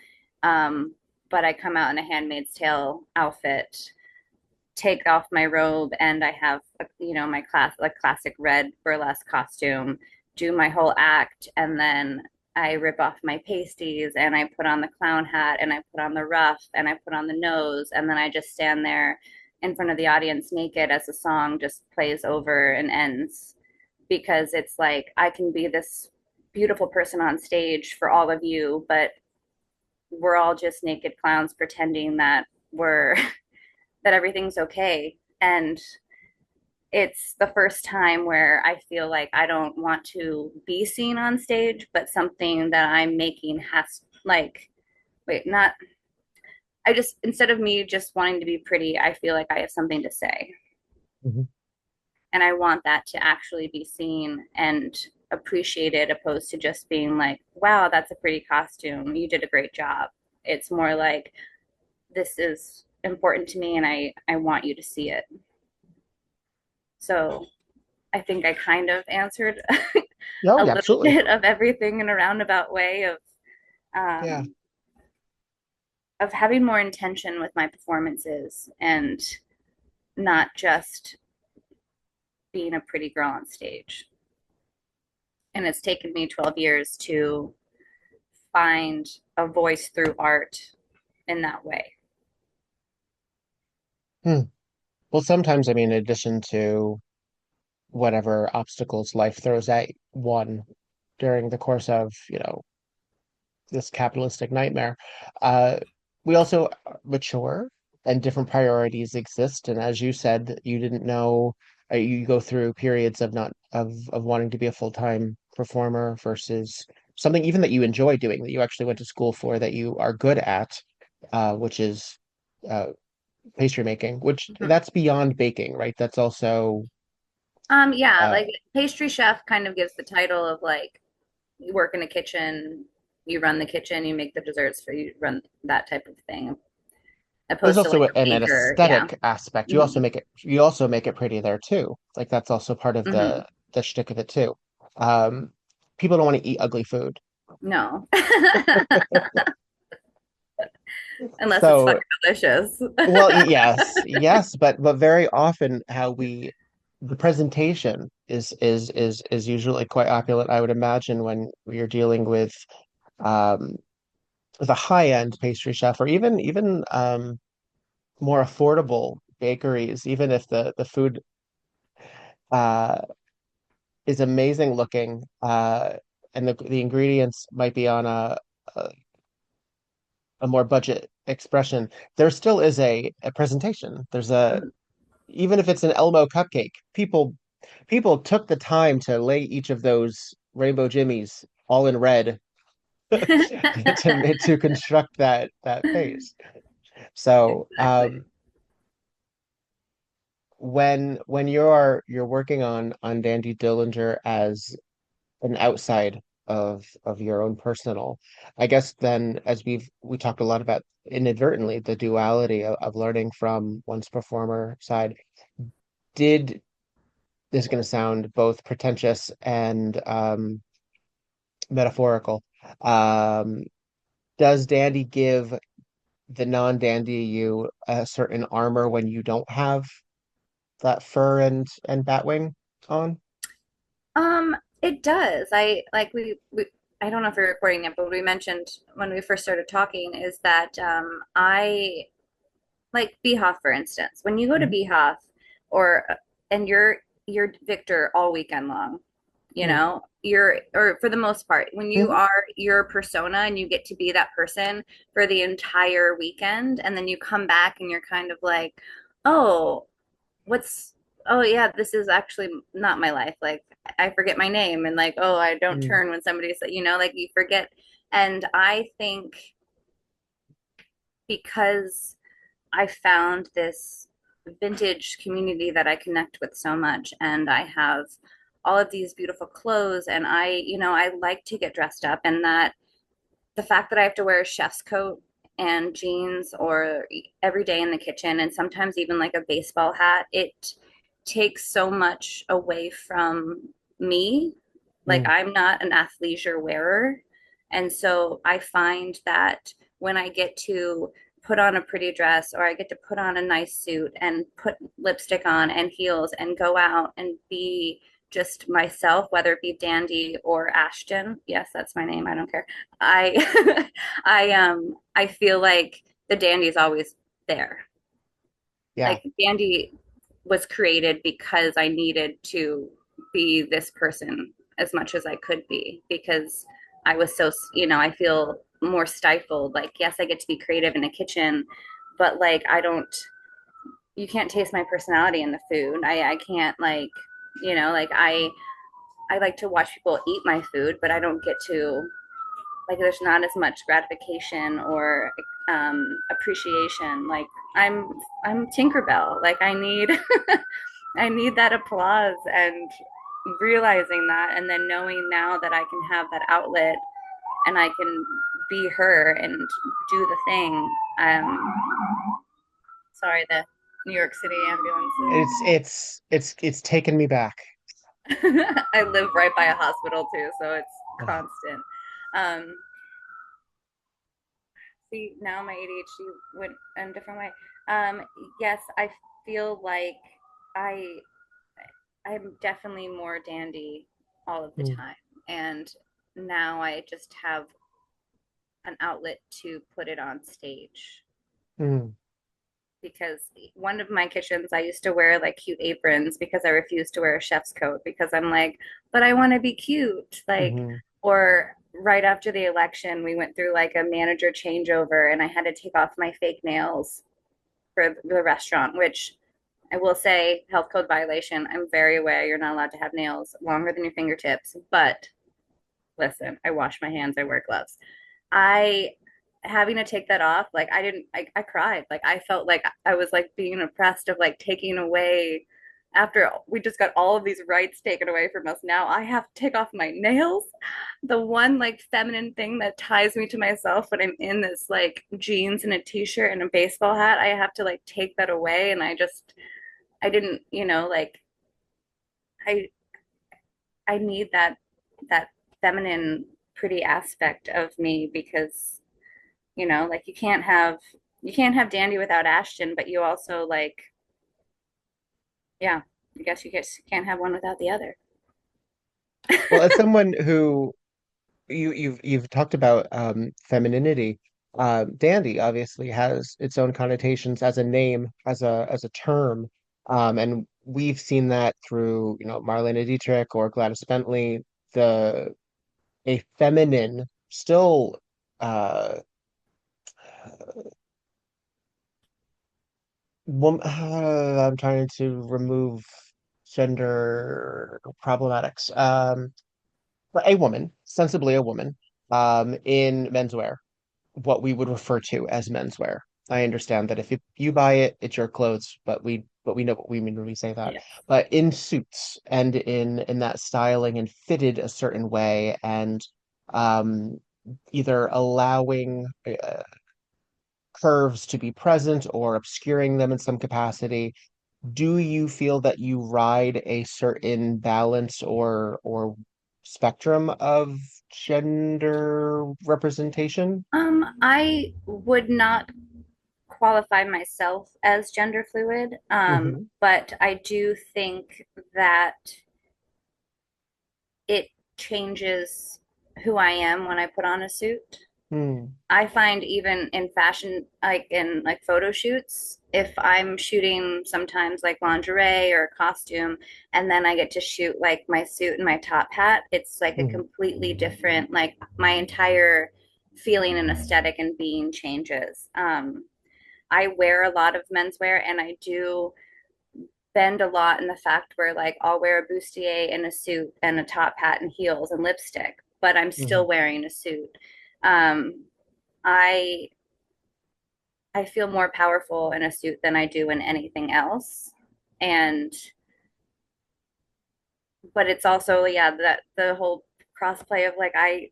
But I come out in a Handmaid's Tale outfit, take off my robe, and I have, my classic red burlesque costume, do my whole act, and then I rip off my pasties and I put on the clown hat and I put on the ruff and I put on the nose, and then I just stand there in front of the audience naked as the song just plays over and ends, because it's like I can be this beautiful person on stage for all of you, but we're all just naked clowns pretending that we're that everything's okay. And it's the first time where I feel like I don't want to be seen on stage, but something that I'm making has like, wait, not, I just, instead of me just wanting to be pretty, I feel like I have something to say. Mhm. And I want that to actually be seen and appreciated, opposed to just being like, wow, that's a pretty costume, you did a great job. It's more like, this is important to me and I want you to see it. So I think I kind of answered No, a yeah, little absolutely. bit of everything in a roundabout way Yeah. um, of having more intention with my performances and not just being a pretty girl on stage. And it's taken me 12 years to find a voice through art in that way. Hmm. Well, sometimes, I mean, in addition to whatever obstacles life throws at one during the course of, this capitalistic nightmare, uh, we also mature and different priorities exist. And as you said, you didn't know, you go through periods of not of wanting to be a full-time performer versus something even that you enjoy doing, that you actually went to school for, that you are good at, which is uh, pastry making, which Mhm. that's beyond baking, right? That's also Yeah, uh, like pastry chef kind of gives the title of like, you work in a kitchen, you run the kitchen, you make the desserts for you, run that type of thing, there's opposed to like also a an baker. Yeah. aesthetic aspect. Hmm. You also make it pretty there too. Like that's also part of Hmm. the shtick of it too. Um, People don't want to eat ugly food. No. Unless it's So, fucking delicious. well, yes, yes, but very often the presentation is usually quite opulent, I would imagine, when you're dealing um with a high-end pastry chef, or even more affordable bakeries, even if the food uh is amazing looking, and the ingredients might be on a, a more budget expression, there still is a presentation. There's a Even if it's an Elmo cupcake, people took the time to lay each of those rainbow jimmies all in red to construct that face. So Exactly. when you're working on Dandy Dillinger as an outside of your own personal, I guess then, as we talked a lot about inadvertently, the duality of learning from one's performer side, did this is going to sound both pretentious and metaphorical. Um, does Dandy give the non-dandy you a certain armor when you don't have that fur and batwing on? It does. We I don't know if we're recording it, but we mentioned when we first started talking is that I like Beehoff, for instance. When you go to Mhm. Beehoff or and you're Victor all weekend long, you're, or for the most part, when you Mhm. are your persona and you get to be that person for the entire weekend, and then you come back and you're kind of like, oh, what's oh yeah, this is actually not my life. Like I forget my name and like, oh, I don't Mm, turn when somebody said, like you forget. And I think because I found this vintage community that I connect with so much, and I have all of these beautiful clothes, and I like to get dressed up, and that the fact that I have to wear a chef's coat and jeans or every day in the kitchen, and sometimes even like a baseball hat, it takes so much away from me. Like mm, I'm not an athleisure wearer. And so I find that when I get to put on a pretty dress or I get to put on a nice suit and put lipstick on and heels and go out and be just myself, whether it be Dandy or Ashton. Yes, that's my name. I don't care. I I feel like the Dandy is always there. yeah. Like Dandy was created because I needed to be this person as much as I could be because I was so, I feel more stifled. Like, yes, I get to be creative in a kitchen, but like, you can't taste my personality in the food. I can't like, I like to watch people eat my food, but I don't get to, like, there's not as much gratification or appreciation. Like, I'm, I'm Tinkerbell. Like, I need, I need that applause and realizing that and then knowing now that I can have that outlet and I can be her and do the thing. Sorry, the New York City ambulances. It's taken me back. I live right by a hospital too, so it's Oh, constant. Um, See, now my ADHD went in a different way. Um, yes, I feel like I I'm definitely more Dandy all of the mm, time, and now I just have an outlet to put it on stage mm, because one of my kitchens I used to wear like cute aprons because I refused to wear a chef's coat because I'm like, but I want to be cute. Like, mhm. or right after the election, we went through like a manager changeover and I had to take off my fake nails for the restaurant, which I will say health code violation. I'm very aware you're not allowed to have nails longer than your fingertips, but listen, I wash my hands, I wear gloves. I having to take that off, like I cried. Like I felt like I was like being oppressed of like taking away after we just got all of these rights taken away from us. Now I have to take off my nails. The one like feminine thing that ties me to myself when I'm in this like jeans and a t-shirt and a baseball hat, I have to like take that away. And I didn't, like I I need that feminine pretty aspect of me because like you can't have Dandy without Ashton, but you also like yeah, I guess you just can't have one without the other. Well, as someone who you've talked about femininity, dandy obviously has its own connotations as a name, as a term, and we've seen that through Marlene Dietrich or Gladys Bentley, the a feminine still uh, I'm trying to remove gender problematics. But a woman, sensibly a woman, in menswear, what we would refer to as menswear. I understand that if you buy it, it's your clothes, but we know what we mean when we say that. Yes. But in suits and in that styling and fitted a certain way, and um, either allowing curves to be present or obscuring them in some capacity, do you feel that you ride a certain balance or spectrum of gender representation? I would not qualify myself as gender fluid, Hmm. but I do think that it changes who I am when I put on a suit. Hmm. I find even in fashion, like in like photo shoots, if I'm shooting sometimes like lingerie or costume, and then I get to shoot like my suit and my top hat, it's like a Hmm. completely different, like my entire feeling and aesthetic and being changes. I wear a lot of menswear and I do bend a lot in the fact where like I'll wear a bustier and a suit and a top hat and heels and lipstick, but I'm Hmm. still wearing a suit. Um, I I feel more powerful in a suit than I do in anything else. And but it's also, yeah, that the whole crossplay of like I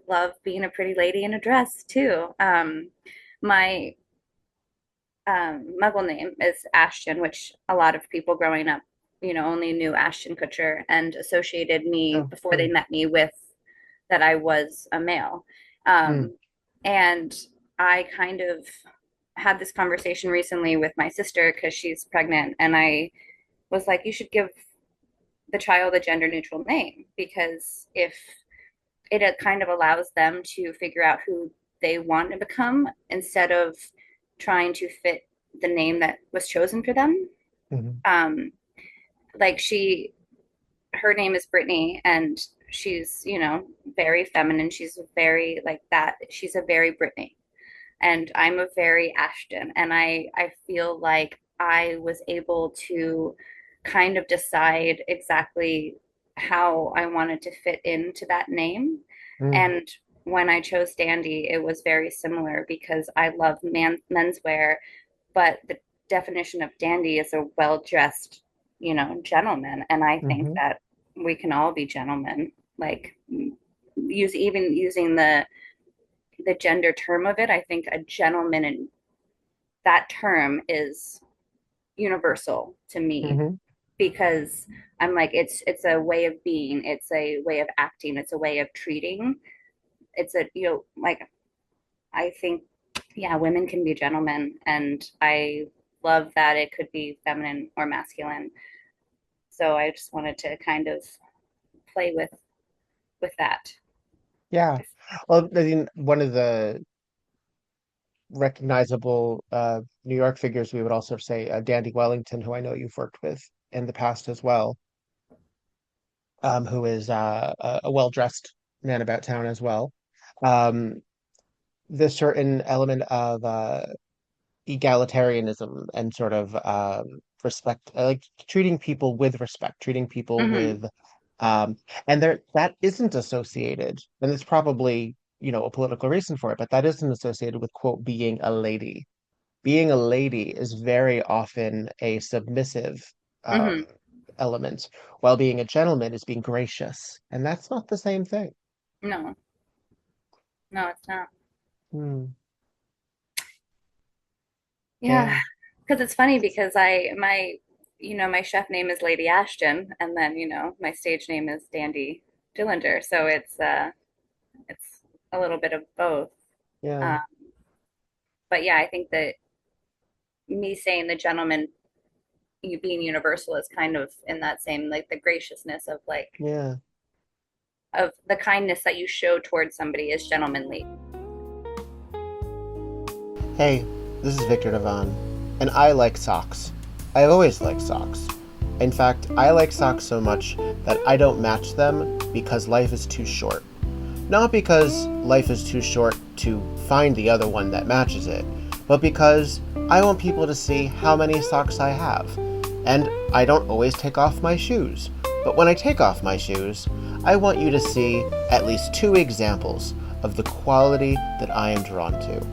love being a pretty lady in a dress too. My Muggle name is Ashton, which a lot of people growing up, only knew Ashton Kutcher and associated me Oh, before they fun. met me with that I was a male. Mm. And I kind of had this conversation recently with my sister because she's pregnant, and I was like, you should give the child a gender neutral name because if it kind of allows them to figure out who they want to become instead of trying to fit the name that was chosen for them. Hmm. Um, like her name is Brittany, and she's, very feminine. She's very like that. She's a very Brittany, and I'm a very Ashton. And I feel like I was able to kind of decide exactly how I wanted to fit into that name. Mm. And when I chose Dandy, it was very similar because I love menswear, but the definition of dandy is a well-dressed, gentleman. And I think Hmm. that we can all be gentlemen. Like even using the gender term of it, I think a gentleman in that term is universal to me Hmm. because I'm like it's a way of being, it's a way of acting, it's a way of treating. It's a like I think yeah, women can be gentlemen, and I love that it could be feminine or masculine. So I just wanted to kind of play with that. Yeah. Well, I mean, one of the recognizable New York figures, we would also say Dandy Wellington, who I know you've worked with in the past as well, who is a well-dressed man about town as well. Um, the certain element of egalitarianism and sort of respect, like treating people with respect, treating people Mm-hmm. with, um, and there that isn't associated, and it's probably, a political reason for it, but that isn't associated with, quote, being a lady. Being a lady is very often a submissive Mm-hmm. element, while being a gentleman is being gracious, and that's not the same thing. No, no, it's not. Hmm. Yeah, Yeah. because it's funny because my chef name is Lady Ashton, and then my stage name is Dandy Dillinger, so it's a little bit of both. Yeah. Um, but yeah, I think that me saying the gentleman you being universal is kind of in that same like the graciousness of like Yeah. of the kindness that you show towards somebody is gentlemanly. Hey, this is Viktor Devonne, and I like socks. I've always liked socks. In fact, I like socks so much that I don't match them because life is too short. Not because life is too short to find the other one that matches it, but because I want people to see how many socks I have. And I don't always take off my shoes, but when I take off my shoes, I want you to see at least two examples of the quality that I am drawn to.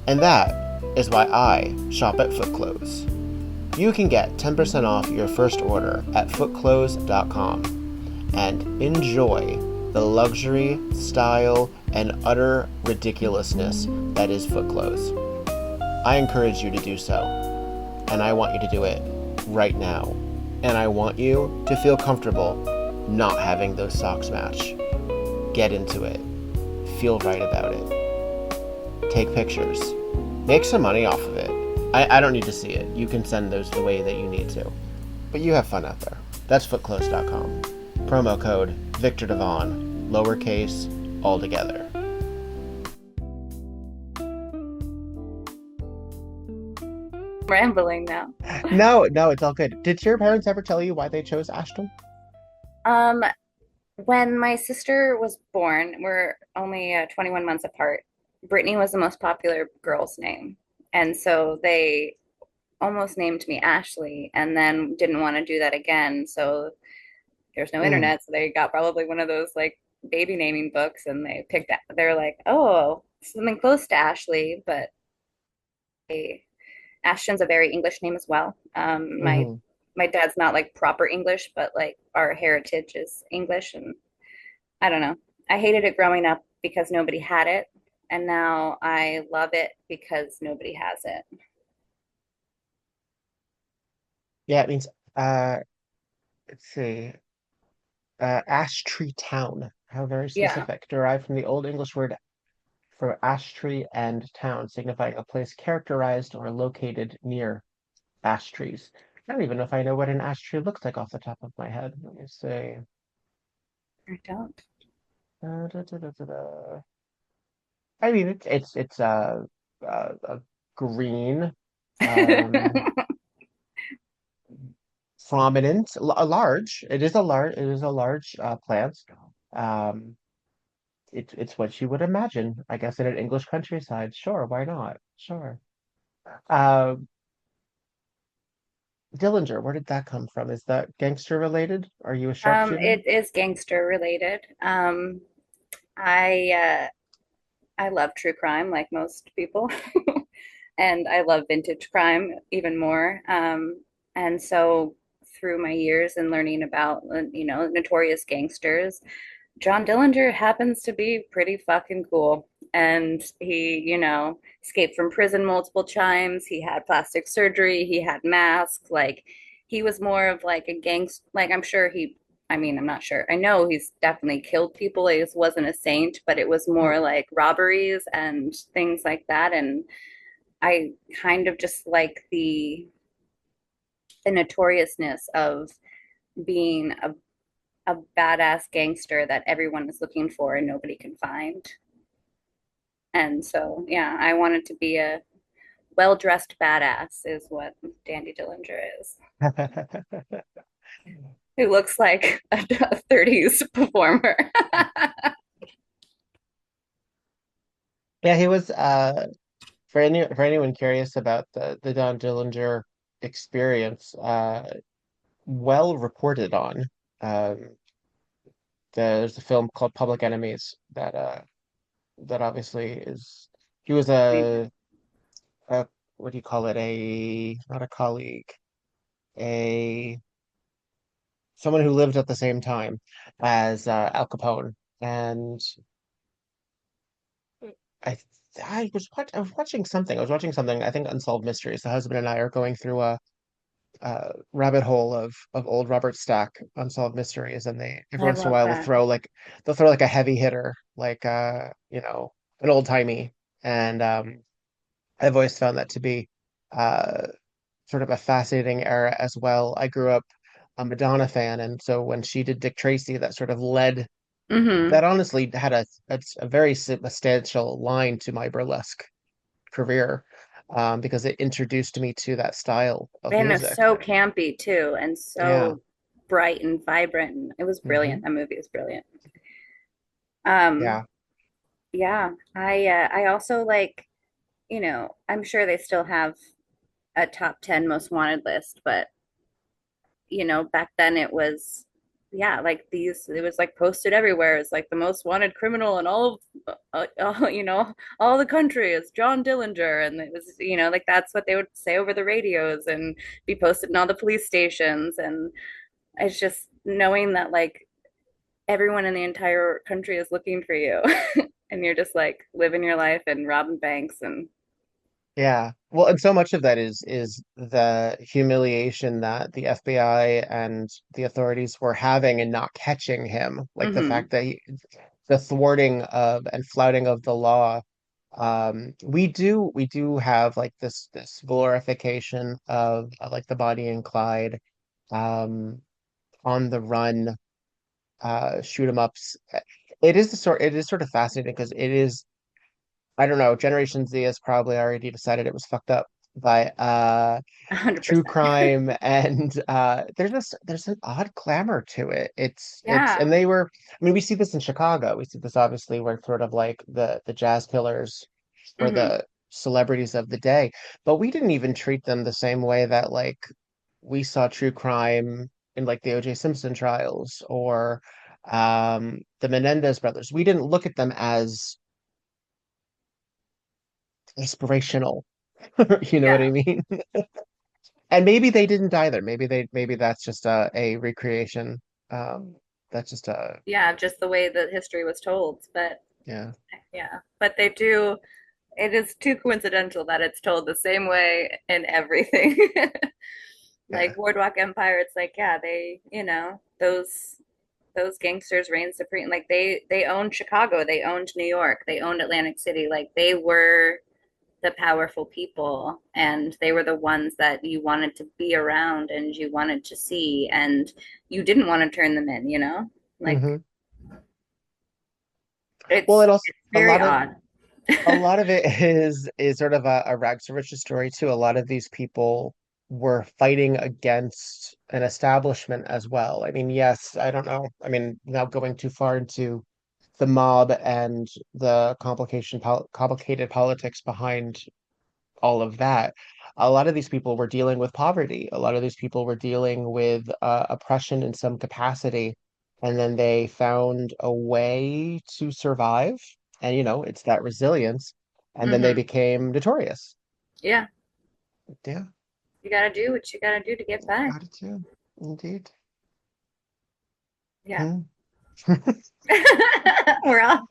And that is why I shop at Foot Clothes. You can get 10% off your first order at footclothes.com and enjoy the luxury, style, and utter ridiculousness that is Foot Clothes. I encourage you to do so, and I want you to do it right now. And I want you to feel comfortable not having those socks match. Get into it. Feel right about it. Take pictures. Make some money off of it. I don't need to see it. You can send those the way that you need to. But you have fun out there. That's footclothes.com. Promo code Viktor Devonne, lowercase, all together. Rambling now. No, no, it's all good. Did your parents ever tell you why they chose Ashton? Um, when my sister was born, we're only 21 months apart. Brittany was the most popular girl's name, and so they almost named me Ashley and then didn't want to do that again. So there's no Mm, internet. So they got probably one of those like baby naming books and they're like, oh, something close to Ashley, but Ashton's a very English name as well. mhm. My dad's not like proper English, but like our heritage is English, and I don't know. I hated it growing up because nobody had it, and now I love it because nobody has it. Yeah, it means let's see. Ash tree town. How very Yeah. specific. Derived from the Old English word for ash tree and town, signifying a place characterized or located near ash trees. I don't even know if I know what an ash tree looks like off the top of my head. Let me see. I don't. Da, da, da, da, da. I mean, it's a green, um, prominent, a large. It is a large plant. Um, it's what you would imagine, I guess, in an English countryside. Sure, why not? Sure. Uh, Dillinger, where did that come from? Is that gangster related? Are you a sharpshooter? It is gangster related. I I love true crime like most people, and I love vintage crime even more. And so through my years and learning about notorious gangsters, John Dillinger happens to be pretty fucking cool. And he, escaped from prison multiple times. He had plastic surgery. He had masks. Like, he was more of like a gangster. Like, I mean, I'm not sure. I know he's definitely killed people. He just wasn't a saint, but it was more like robberies and things like that. And I kind of just like the notoriousness of being a badass gangster that everyone is looking for and nobody can find. And so, yeah, I wanted to be a well dressed badass, is what Dandy Dillinger is. Who looks like a 30s performer. Yeah, he was for anyone curious about the Don Dillinger experience, well reported on. Um, there's a film called Public Enemies that obviously is he was a what do you call it? A not a colleague, a someone who lived at the same time as Al Capone. And I I was watching something. I was watching something. I think Unsolved Mysteries. The husband and I are going through a rabbit hole of old Robert Stack Unsolved Mysteries, and they every I once in a love while that. they'll throw like a heavy hitter, like an old timey. And I've always found that to be uh sort of a fascinating era as well. I grew up a Madonna fan, and so when she did Dick Tracy, that sort of led Mm-hmm. that honestly had a very substantial line to my burlesque career, because it introduced me to that style of And it's music. so campy too, and Yeah. so bright and vibrant. And it was brilliant. Hmm. That movie was brilliant. Um, Yeah. yeah, I also like, I'm sure they still have a top 10 most wanted list, but back then it was, yeah, like it was like posted everywhere. It's like the most wanted criminal in all of, all the country is John Dillinger. And it was, like that's what they would say over the radios and be posted in all the police stations. And it's just knowing that like everyone in the entire country is looking for you and you're just like living your life and robbing banks and Yeah. Well, and so much of that is the humiliation that the FBI and the authorities were having in not catching him, like the mm-hmm. fact that the thwarting of and flouting of the law. We do have like this glorification of like the Bonnie and Clyde, um, on the run, shoot 'em ups. It is sort of fascinating because it is, I don't know, Generation Z has probably already decided it was fucked up by true 100%. crime, and there's an odd glamour to it. It's Yeah. and I mean, we see this in Chicago. We see this obviously where sort of like the jazz killers were Mm-hmm. celebrities of the day, but we didn't even treat them the same way that like we saw true crime in like the O.J. Simpson trials or the Menendez brothers. We didn't look at them as inspirational. You know what I Yeah. mean? And maybe they didn't either. Maybe that's just a recreation. That's just a Yeah, just the way that history was told. But yeah. yeah, but they do, it is too coincidental that it's told the same way in everything. Yeah. Like Boardwalk Empire, it's like, yeah, they, those gangsters reigned supreme. Like they owned Chicago, they owned New York, they owned Atlantic City. Like they were the powerful people, and they were the ones that you wanted to be around and you wanted to see, and you didn't want to turn them in, Like Hmm. Well, it's and also it's very odd. a lot of it is sort of a rags to riches story too. A lot of these people were fighting against an establishment as well. I mean, yes, I don't know. I mean, without going too far into the mob and the complicated politics behind all of that, a lot of these people were dealing with poverty. A lot of these people were dealing with oppression in some capacity. And then they found a way to survive. And, it's that resilience. And then they Hmm. became notorious. Yeah, Yeah, you gotta do what you gotta do to get by. got it too. Indeed. Yeah. Hmm. We're all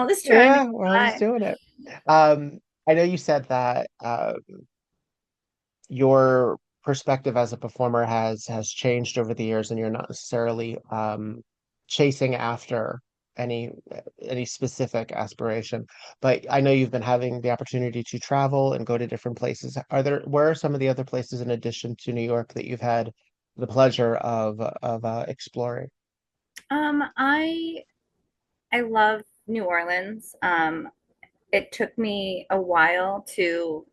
just trying to Yeah, get we're all just by. doing it. I know you said that your perspective as a performer has changed over the years, and you're not necessarily chasing after any any specific aspiration. But I know you've been having the opportunity to travel and go to different places. Where are some of the other places in addition to New York that you've had the pleasure of exploring? I love New Orleans. It took me a while to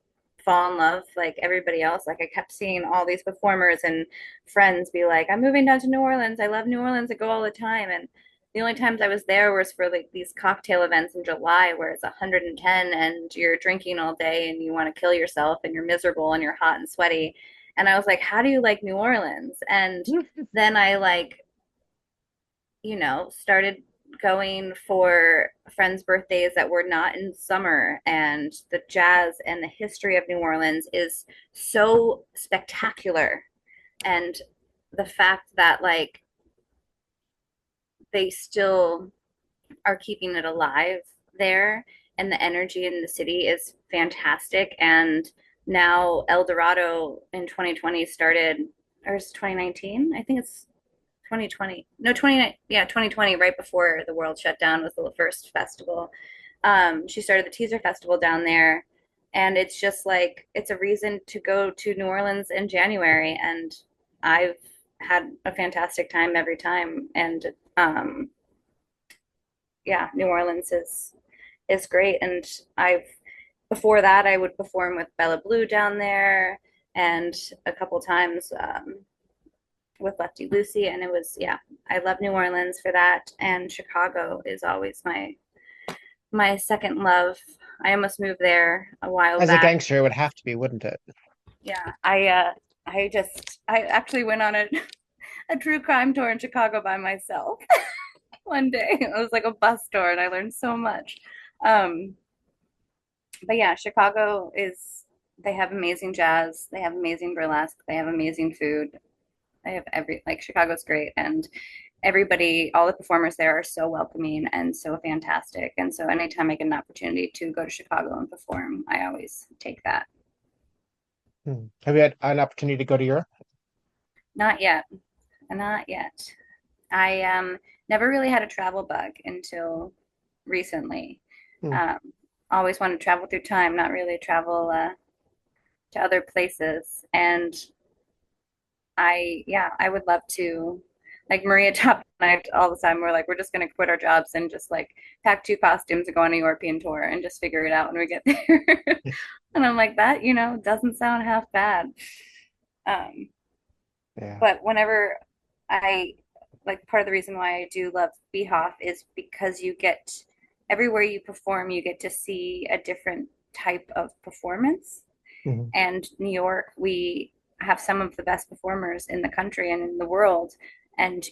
fall in love like everybody else. Like I kept seeing all these performers and friends be like, I'm moving down to New Orleans. I love New Orleans. I go all the time. And the only times I was there was for like these cocktail events in July where it's 110 and you're drinking all day and you want to kill yourself and you're miserable and you're hot and sweaty. And I was like, how do you like New Orleans? And then I like started going for friends' birthdays that were not in summer. And the jazz and the history of New Orleans is so spectacular. And the fact that, like, they still are keeping it alive there, and the energy in the city is fantastic. And now El Dorado in 2020 started, or is 2019? I think it's 2020. No, 20, yeah, 2020, right before the world shut down was the first festival. She started the Teaser Festival down there. And it's just like, it's a reason to go to New Orleans in January. And I've had a fantastic time every time. And yeah, New Orleans is great. And I've, before that, I would perform with Bella Blue down there and a couple times with Lefty Lucy, and it was, yeah, I love New Orleans for that, and Chicago is always my second love. I almost moved there a while As a back. gangster, it would have to be, wouldn't it? Yeah, I actually went on a a true crime tour in Chicago by myself one day. It was like a bus tour, and I learned so much. Um, but yeah, Chicago is, they have amazing jazz, they have amazing burlesque, they have amazing food. They have like Chicago's great, and everybody, all the performers there are so welcoming and so fantastic. And so anytime I get an opportunity to go to Chicago and perform, I always take that. Hmm. Have you had an opportunity to go to Europe? Not yet, not yet. I never really had a travel bug until recently. Hmm. Um, always wanted to travel through time, not really travel to other places. And yeah, I would love to, like Maria Top and I all the time, we're like, we're just going to quit our jobs and just like pack two costumes and go on a European tour and just figure it out when we get there. And I'm like, that, doesn't sound half bad. Um, Yeah. but whenever I, like, part of the reason why I do love Beehoff is because you get, everywhere you perform, you get to see a different type of performance. Mhm. And New York, we have some of the best performers in the country and in the world, and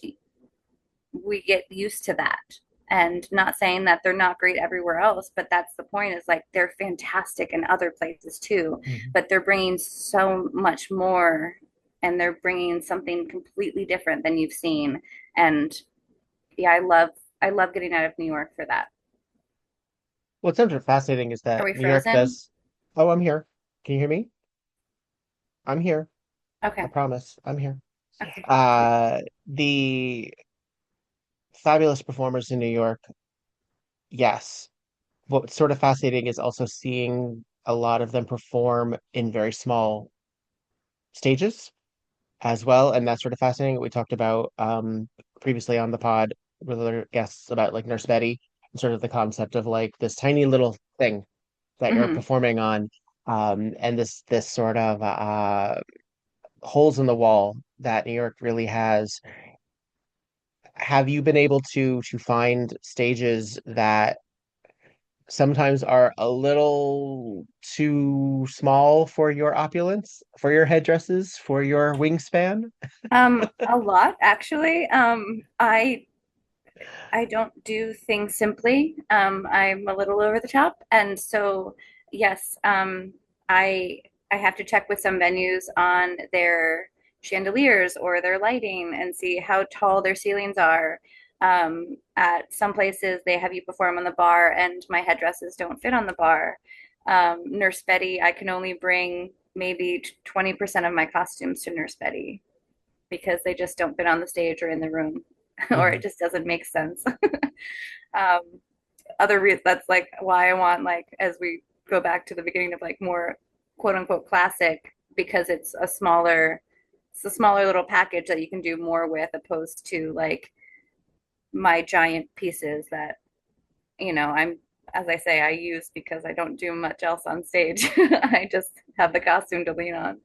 we get used to that. And not saying that they're not great everywhere else, but that's the point, is like they're fantastic in other places too, Mhm. but they're bringing so much more, and they're bringing something completely different than you've seen. And yeah, I love getting out of New York for that. What's sort of fascinating is Are that we New York frozen? does. Oh, I'm here. Can you hear me? I'm here. I Okay. promise. I'm here. Okay. The fabulous performers in New York, yes. What's sort of fascinating is also seeing a lot of them perform in very small stages as well, and that's sort of fascinating. We talked about previously on the pod with other guests about like Nurse Betty and sort of the concept of like this tiny little thing that you're Hmm. performing on, and this sort of holes in the wall that New York really has. Have you been able to find stages that sometimes are a little too small for your opulence, for your headdresses, for your wingspan? A lot actually. I don't do things simply. I'm a little over the top, and so yes, I I have to check with some venues on their chandeliers or their lighting and see how tall their ceilings are. At some places, they have you perform on the bar, and my headdresses don't fit on the bar. Nurse Betty, I can only bring maybe 20% of my costumes to Nurse Betty because they just don't fit on the stage or in the room, or it Mhm. just doesn't make sense. um, that's like why I want, like, as we go back to the beginning of like more quote unquote classic, because it's a smaller little package that you can do more with, opposed to like my giant pieces that, I'm, as I say, I use because I don't do much else on stage. I just have the costume to lean on.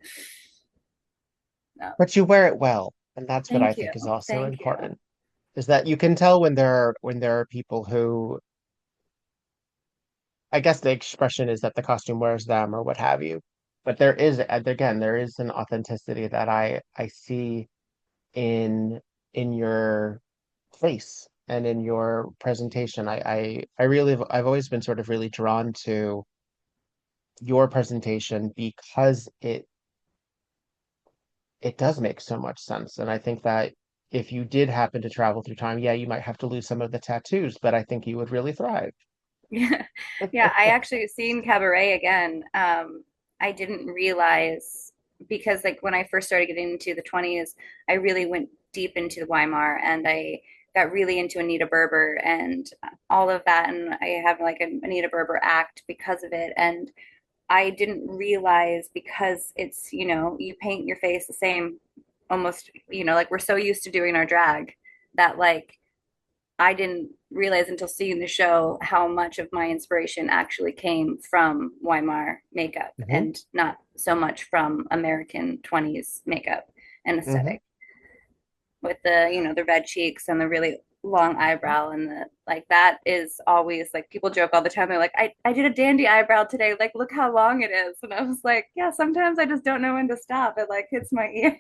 No. But you wear it well, and that's what I Thank you. think is also Thank you. important. Is that you can tell when there are people who, I guess the expression is that the costume wears them or what have you. But there is, and again, there is an authenticity that I see in in your face and in your presentation. I really I've always been sort of really drawn to your presentation because it does make so much sense. And I think that if you did happen to travel through time, yeah, you might have to lose some of the tattoos, but I think you would really thrive. Yeah, yeah. I actually seen Cabaret again. I didn't realize, because like when I first started getting into the 20s, I really went deep into the Weimar, and I got really into Anita Berber and all of that. And I have like an Anita Berber act because of it. And I didn't realize, because it's, you paint your face the same almost, like we're so used to doing our drag, that like I didn't realize until seeing the show how much of my inspiration actually came from Weimar makeup Hmm. and not so much from American 20s makeup and Hmm. aesthetic, with the red cheeks and the really long eyebrow, and the like. That is always like, people joke all the time. They're like, I did a dandy eyebrow today. Like, look how long it is. And I was like, yeah, sometimes I just don't know when to stop. It like hits my ear.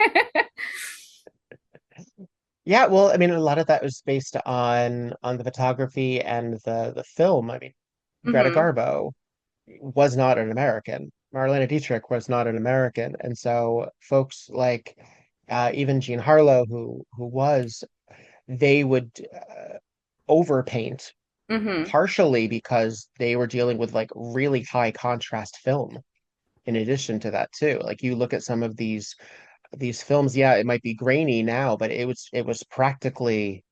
Yeah, well, I mean, a lot of that was based on the photography and the film. I mean, Greta Hmm. Garbo was not an American. Marlene Dietrich was not an American, and so folks like even Jean Harlow, who was, they would overpaint Hmm. partially because they were dealing with like really high contrast film. In addition to that, too, like you look at some of these films, yeah, it might be grainy now, but it was practically,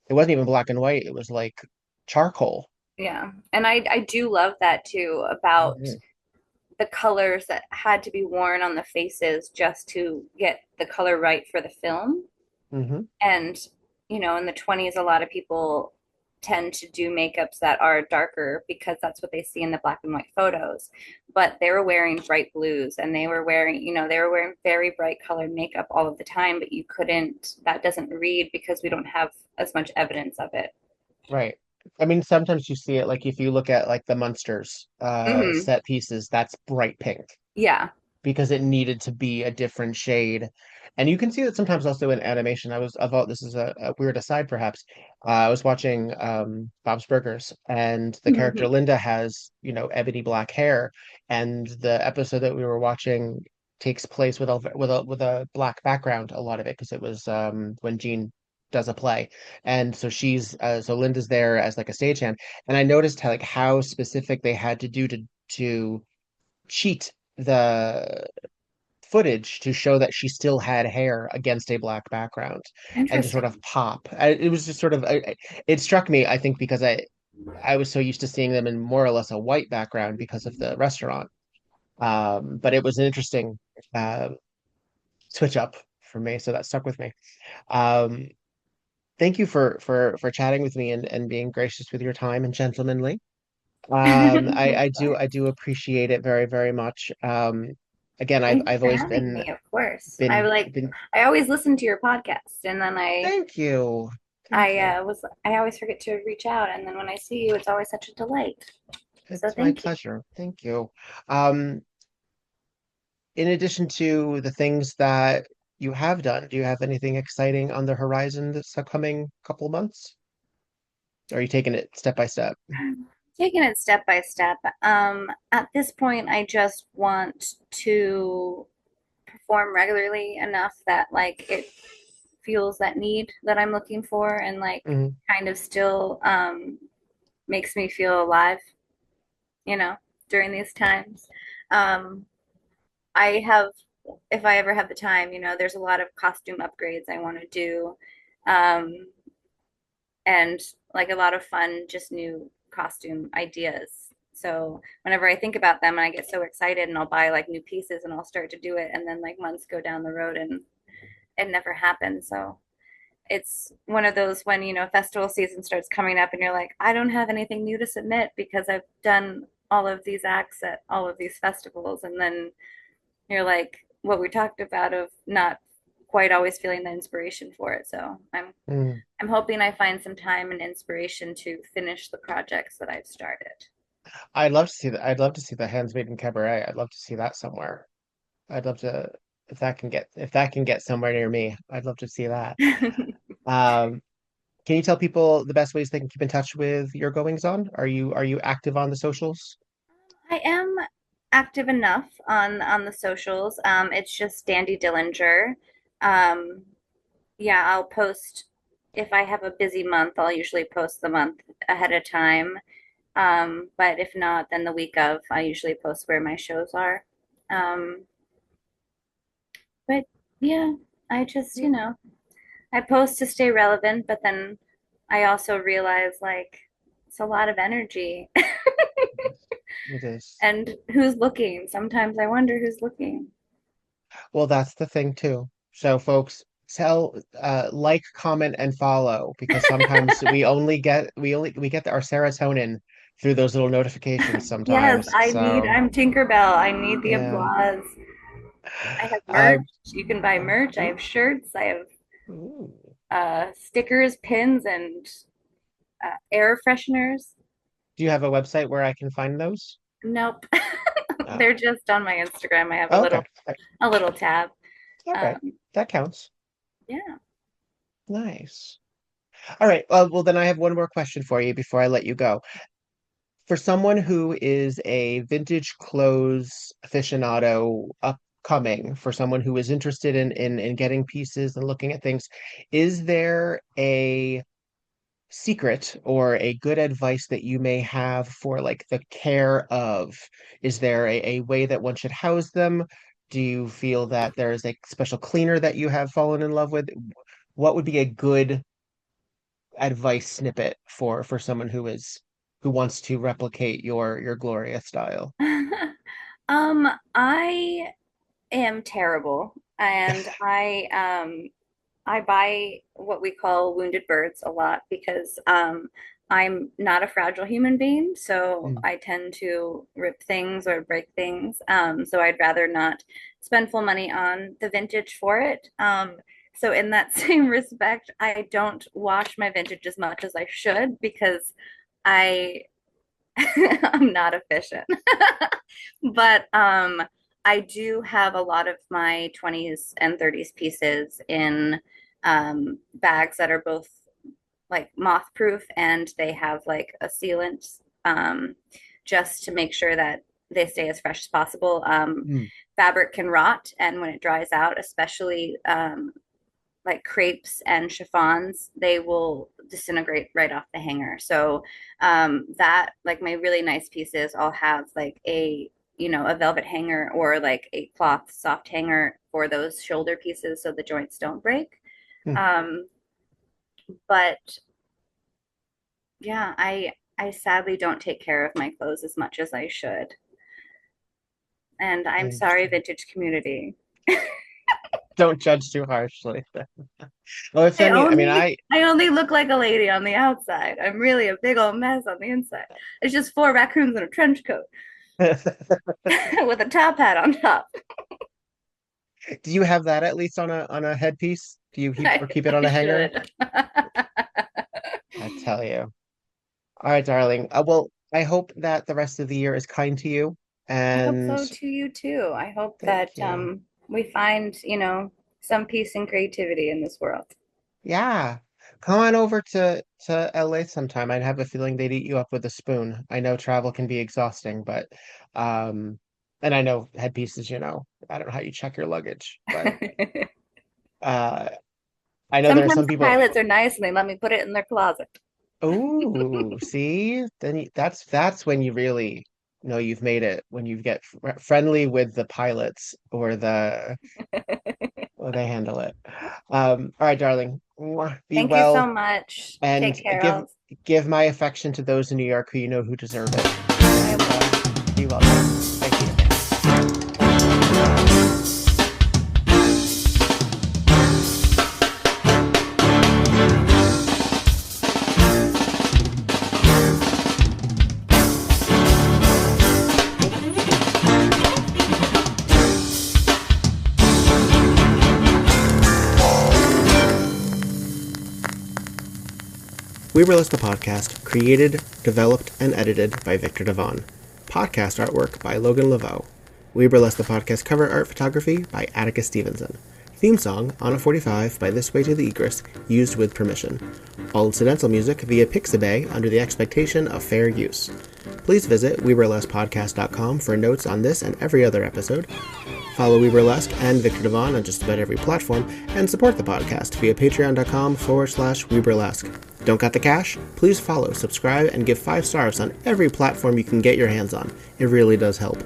it wasn't even black and white. It was like charcoal. Yeah. And I do love that too, about Mhm. the colors that had to be worn on the faces just to get the color right for the film. Hmm. And, in the 20s, a lot of people tend to do makeups that are darker because that's what they see in the black and white photos. But they were wearing bright blues, and they were wearing very bright colored makeup all of the time, but that doesn't read because we don't have as much evidence of it. Right. I mean, sometimes you see it like if you look at like the Munsters Hmm. set pieces, that's bright pink Yeah. because it needed to be a different shade. And you can see that sometimes also in animation. This is a weird aside perhaps. I was watching Bob's Burgers and the character Linda has, ebony black hair. And the episode that we were watching takes place with a black background, a lot of it, because it was when Jean does a play. And so so Linda's there as like a stagehand. And I noticed how specific they had to do to cheat the footage to show that she still had hair against a black background and to sort of Interesting. pop. It was just sort of it struck me, I think, because I was so used to seeing them in more or less a white background because of the restaurant. But it was an interesting uh, switch up for me, so that stuck with me. Um, Thank you for chatting with me and being gracious with your time and gentlemanly. I do appreciate it very, very much. Again, Thank you I've for always having me, of course. been I always listen to your podcast and then thank you. Thank you. I always forget to reach out and then when I see you it's always such a delight. So It's my thank you. pleasure. Thank you. Um, in addition to the things that you have done, do you have anything exciting on the horizon this upcoming couple months? Or are you taking it step by step? Taking it step by step. At this point I just want to perform regularly enough that like it feels that need that I'm looking for and like Mhm. kind of still makes me feel alive, you know, during these times. Um, I have, if I ever have the time, there's a lot of costume upgrades I want to do, um, and like a lot of fun, just new costume ideas. So whenever I think about them, I get so excited, and I'll buy like new pieces, and I'll start to do it, and then like months go down the road, and it never happens. So it's one of those when festival season starts coming up, and you're like, I don't have anything new to submit because I've done all of these acts at all of these festivals, and then you're like what we talked about of not quite always feeling the inspiration for it. So Mm. I'm hoping I find some time and inspiration to finish the projects that I've started. I'd love to see that. I'd love to see the Handmaiden Cabaret. I'd love to see that somewhere. I'd love to if that can get somewhere near me. I'd love to see that. Um, can you tell people the best ways they can keep in touch with your goings on? Are you active on the socials? I am active enough on the socials. It's just Dandy Dillinger. Um, yeah, I'll post if I have a busy month. I'll usually post the month ahead of time. But if not, then the week of, I usually post where my shows are. Um, but yeah, I just I post to stay relevant, but then I also realize like it's a lot of energy. It is. And who's looking? Sometimes I wonder who's looking. Well, that's the thing too. So, folks, like, comment, and follow because sometimes we get our serotonin through those little notifications Yes, sometimes. So, I'm Tinkerbell. I need the yeah. applause. I have merch. Um, You can buy merch. I ooh, have shirts. I have ooh. stickers, pins, and air fresheners. Do you have a website where I can find those? Nope. Oh, They're just on my Instagram. I have okay. a little tab. All right. Um, That counts. yeah. Nice. All right. Well, then I have one more question for you before I let you go. For someone who is a vintage clothes aficionado upcoming, for someone who is interested in getting pieces and looking at things, is there a secret or a good advice that you may have for like the care of? Is there a way that one should house them? Do you feel that there is a special cleaner that you have fallen in love with? What would be a good advice snippet for someone who wants to replicate your Gloria style? I am terrible, and I buy what we call wounded birds a lot because I'm not a fragile human being, so Mm. I tend to rip things or break things. So I'd rather not spend full money on the vintage for it. So in that same respect, I don't wash my vintage as much as I should because I I'm not efficient. But I do have a lot of my 20s and 30s pieces in bags that are both like moth proof and they have like a sealant just to make sure that they stay as fresh as possible. Mm. Fabric can rot, and when it dries out, especially like crepes and chiffons, they will disintegrate right off the hanger. So that like my really nice pieces, I'll have like a velvet hanger or like a cloth soft hanger for those shoulder pieces so the joints don't break. Hmm. But yeah, I sadly don't take care of my clothes as much as I should. And I'm sorry, vintage community. Don't judge too harshly. Well, it's funny. I mean, I only look like a lady on the outside. I'm really a big old mess on the inside. It's just 4 raccoons in a trench coat with a top hat on top. Do you have that at least on a headpiece? Do you keep it on I a hanger? should. I tell you. All right, darling. Well, I hope that the rest of the year is kind to you, I hope and so to you too. I hope thank that you. we find, some peace and creativity in this world. Yeah. Come on over to LA sometime. I'd have a feeling they'd eat you up with a spoon. I know travel can be exhausting, but um and I know headpieces, I don't know how you check your luggage, but uh I know there are Sometimes some the people. pilots are nice and they let me put it in their closet. Oh, see? That's when you really know you've made it, when you get friendly with the pilots or they handle it. All right, darling. Mwah. Be Thank you so well, much. and Take care, give Els. give my affection to those in New York who deserve it. I And will. be well, darling. Thank you. We Were Less the Podcast, created, developed, and edited by Viktor Devonne. Podcast artwork by Logan Laveau. We Were Less the Podcast cover art photography by Atticus Stevenson. Theme song, On a 45 by This Way to the Egress, used with permission. All incidental music via Pixabay under the expectation of fair use. Please visit weburlesquepodcast.com for notes on this and every other episode. Follow We Burlesque and Viktor Devonne on just about every platform, and support the podcast via patreon.com/weburlesque. Don't got the cash? Please follow, subscribe, and give 5 stars on every platform you can get your hands on. It really does help.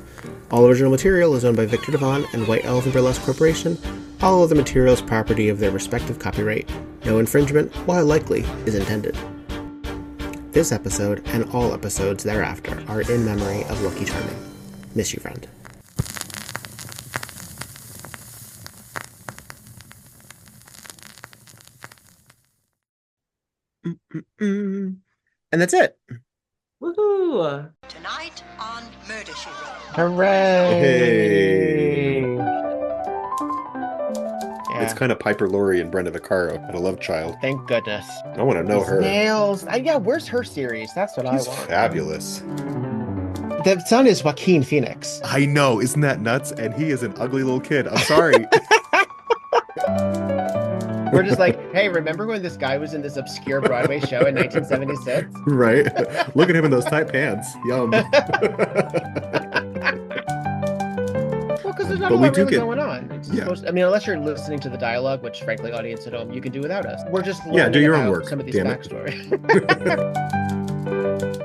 All original material is owned by Viktor Devonne and White Elephant Burlesque Corporation. All other materials property of their respective copyright. No infringement, while likely, is intended. This episode and all episodes thereafter are in memory of Lucky Charming. Miss you, friend. And that's it. Woohoo! Tonight on Murder, She Wrote. Hooray! Hey. Yeah. It's kind of Piper Laurie and Brenda Vaccaro and a love child. Thank goodness. I want to know These her. nails. Yeah, where's her series? That's what She's I want. fabulous. The son is Joaquin Phoenix. I know, isn't that nuts? And he is an ugly little kid. I'm sorry. We're just like, hey, remember when this guy was in this obscure Broadway show in 1976? Right? Look at him in those tight pants. Yum. Well, because there's not But a we lot do really get- going on. It's Yeah. unless you're listening to the dialogue, which frankly, audience at home, you can do without us. We're just Yeah, do learning your own about work, some of these damn it. backstory.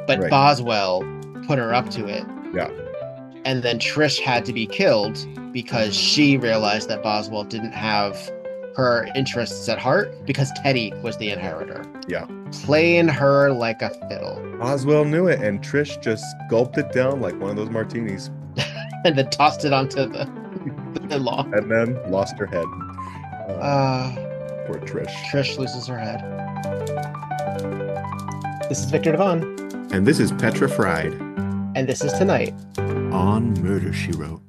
But Right. Boswell put her up to it. Yeah. And then Trish had to be killed because she realized that Boswell didn't have her interests at heart because Teddy was the inheritor. Yeah. Playing her like a fiddle. Oswell knew it, and Trish just gulped it down like one of those martinis. And then tossed it onto the lawn. And then lost her head. Poor Trish. Trish loses her head. This is Viktor Devonne. And this is Petra Fried And this is Tonight on Murder, She Wrote.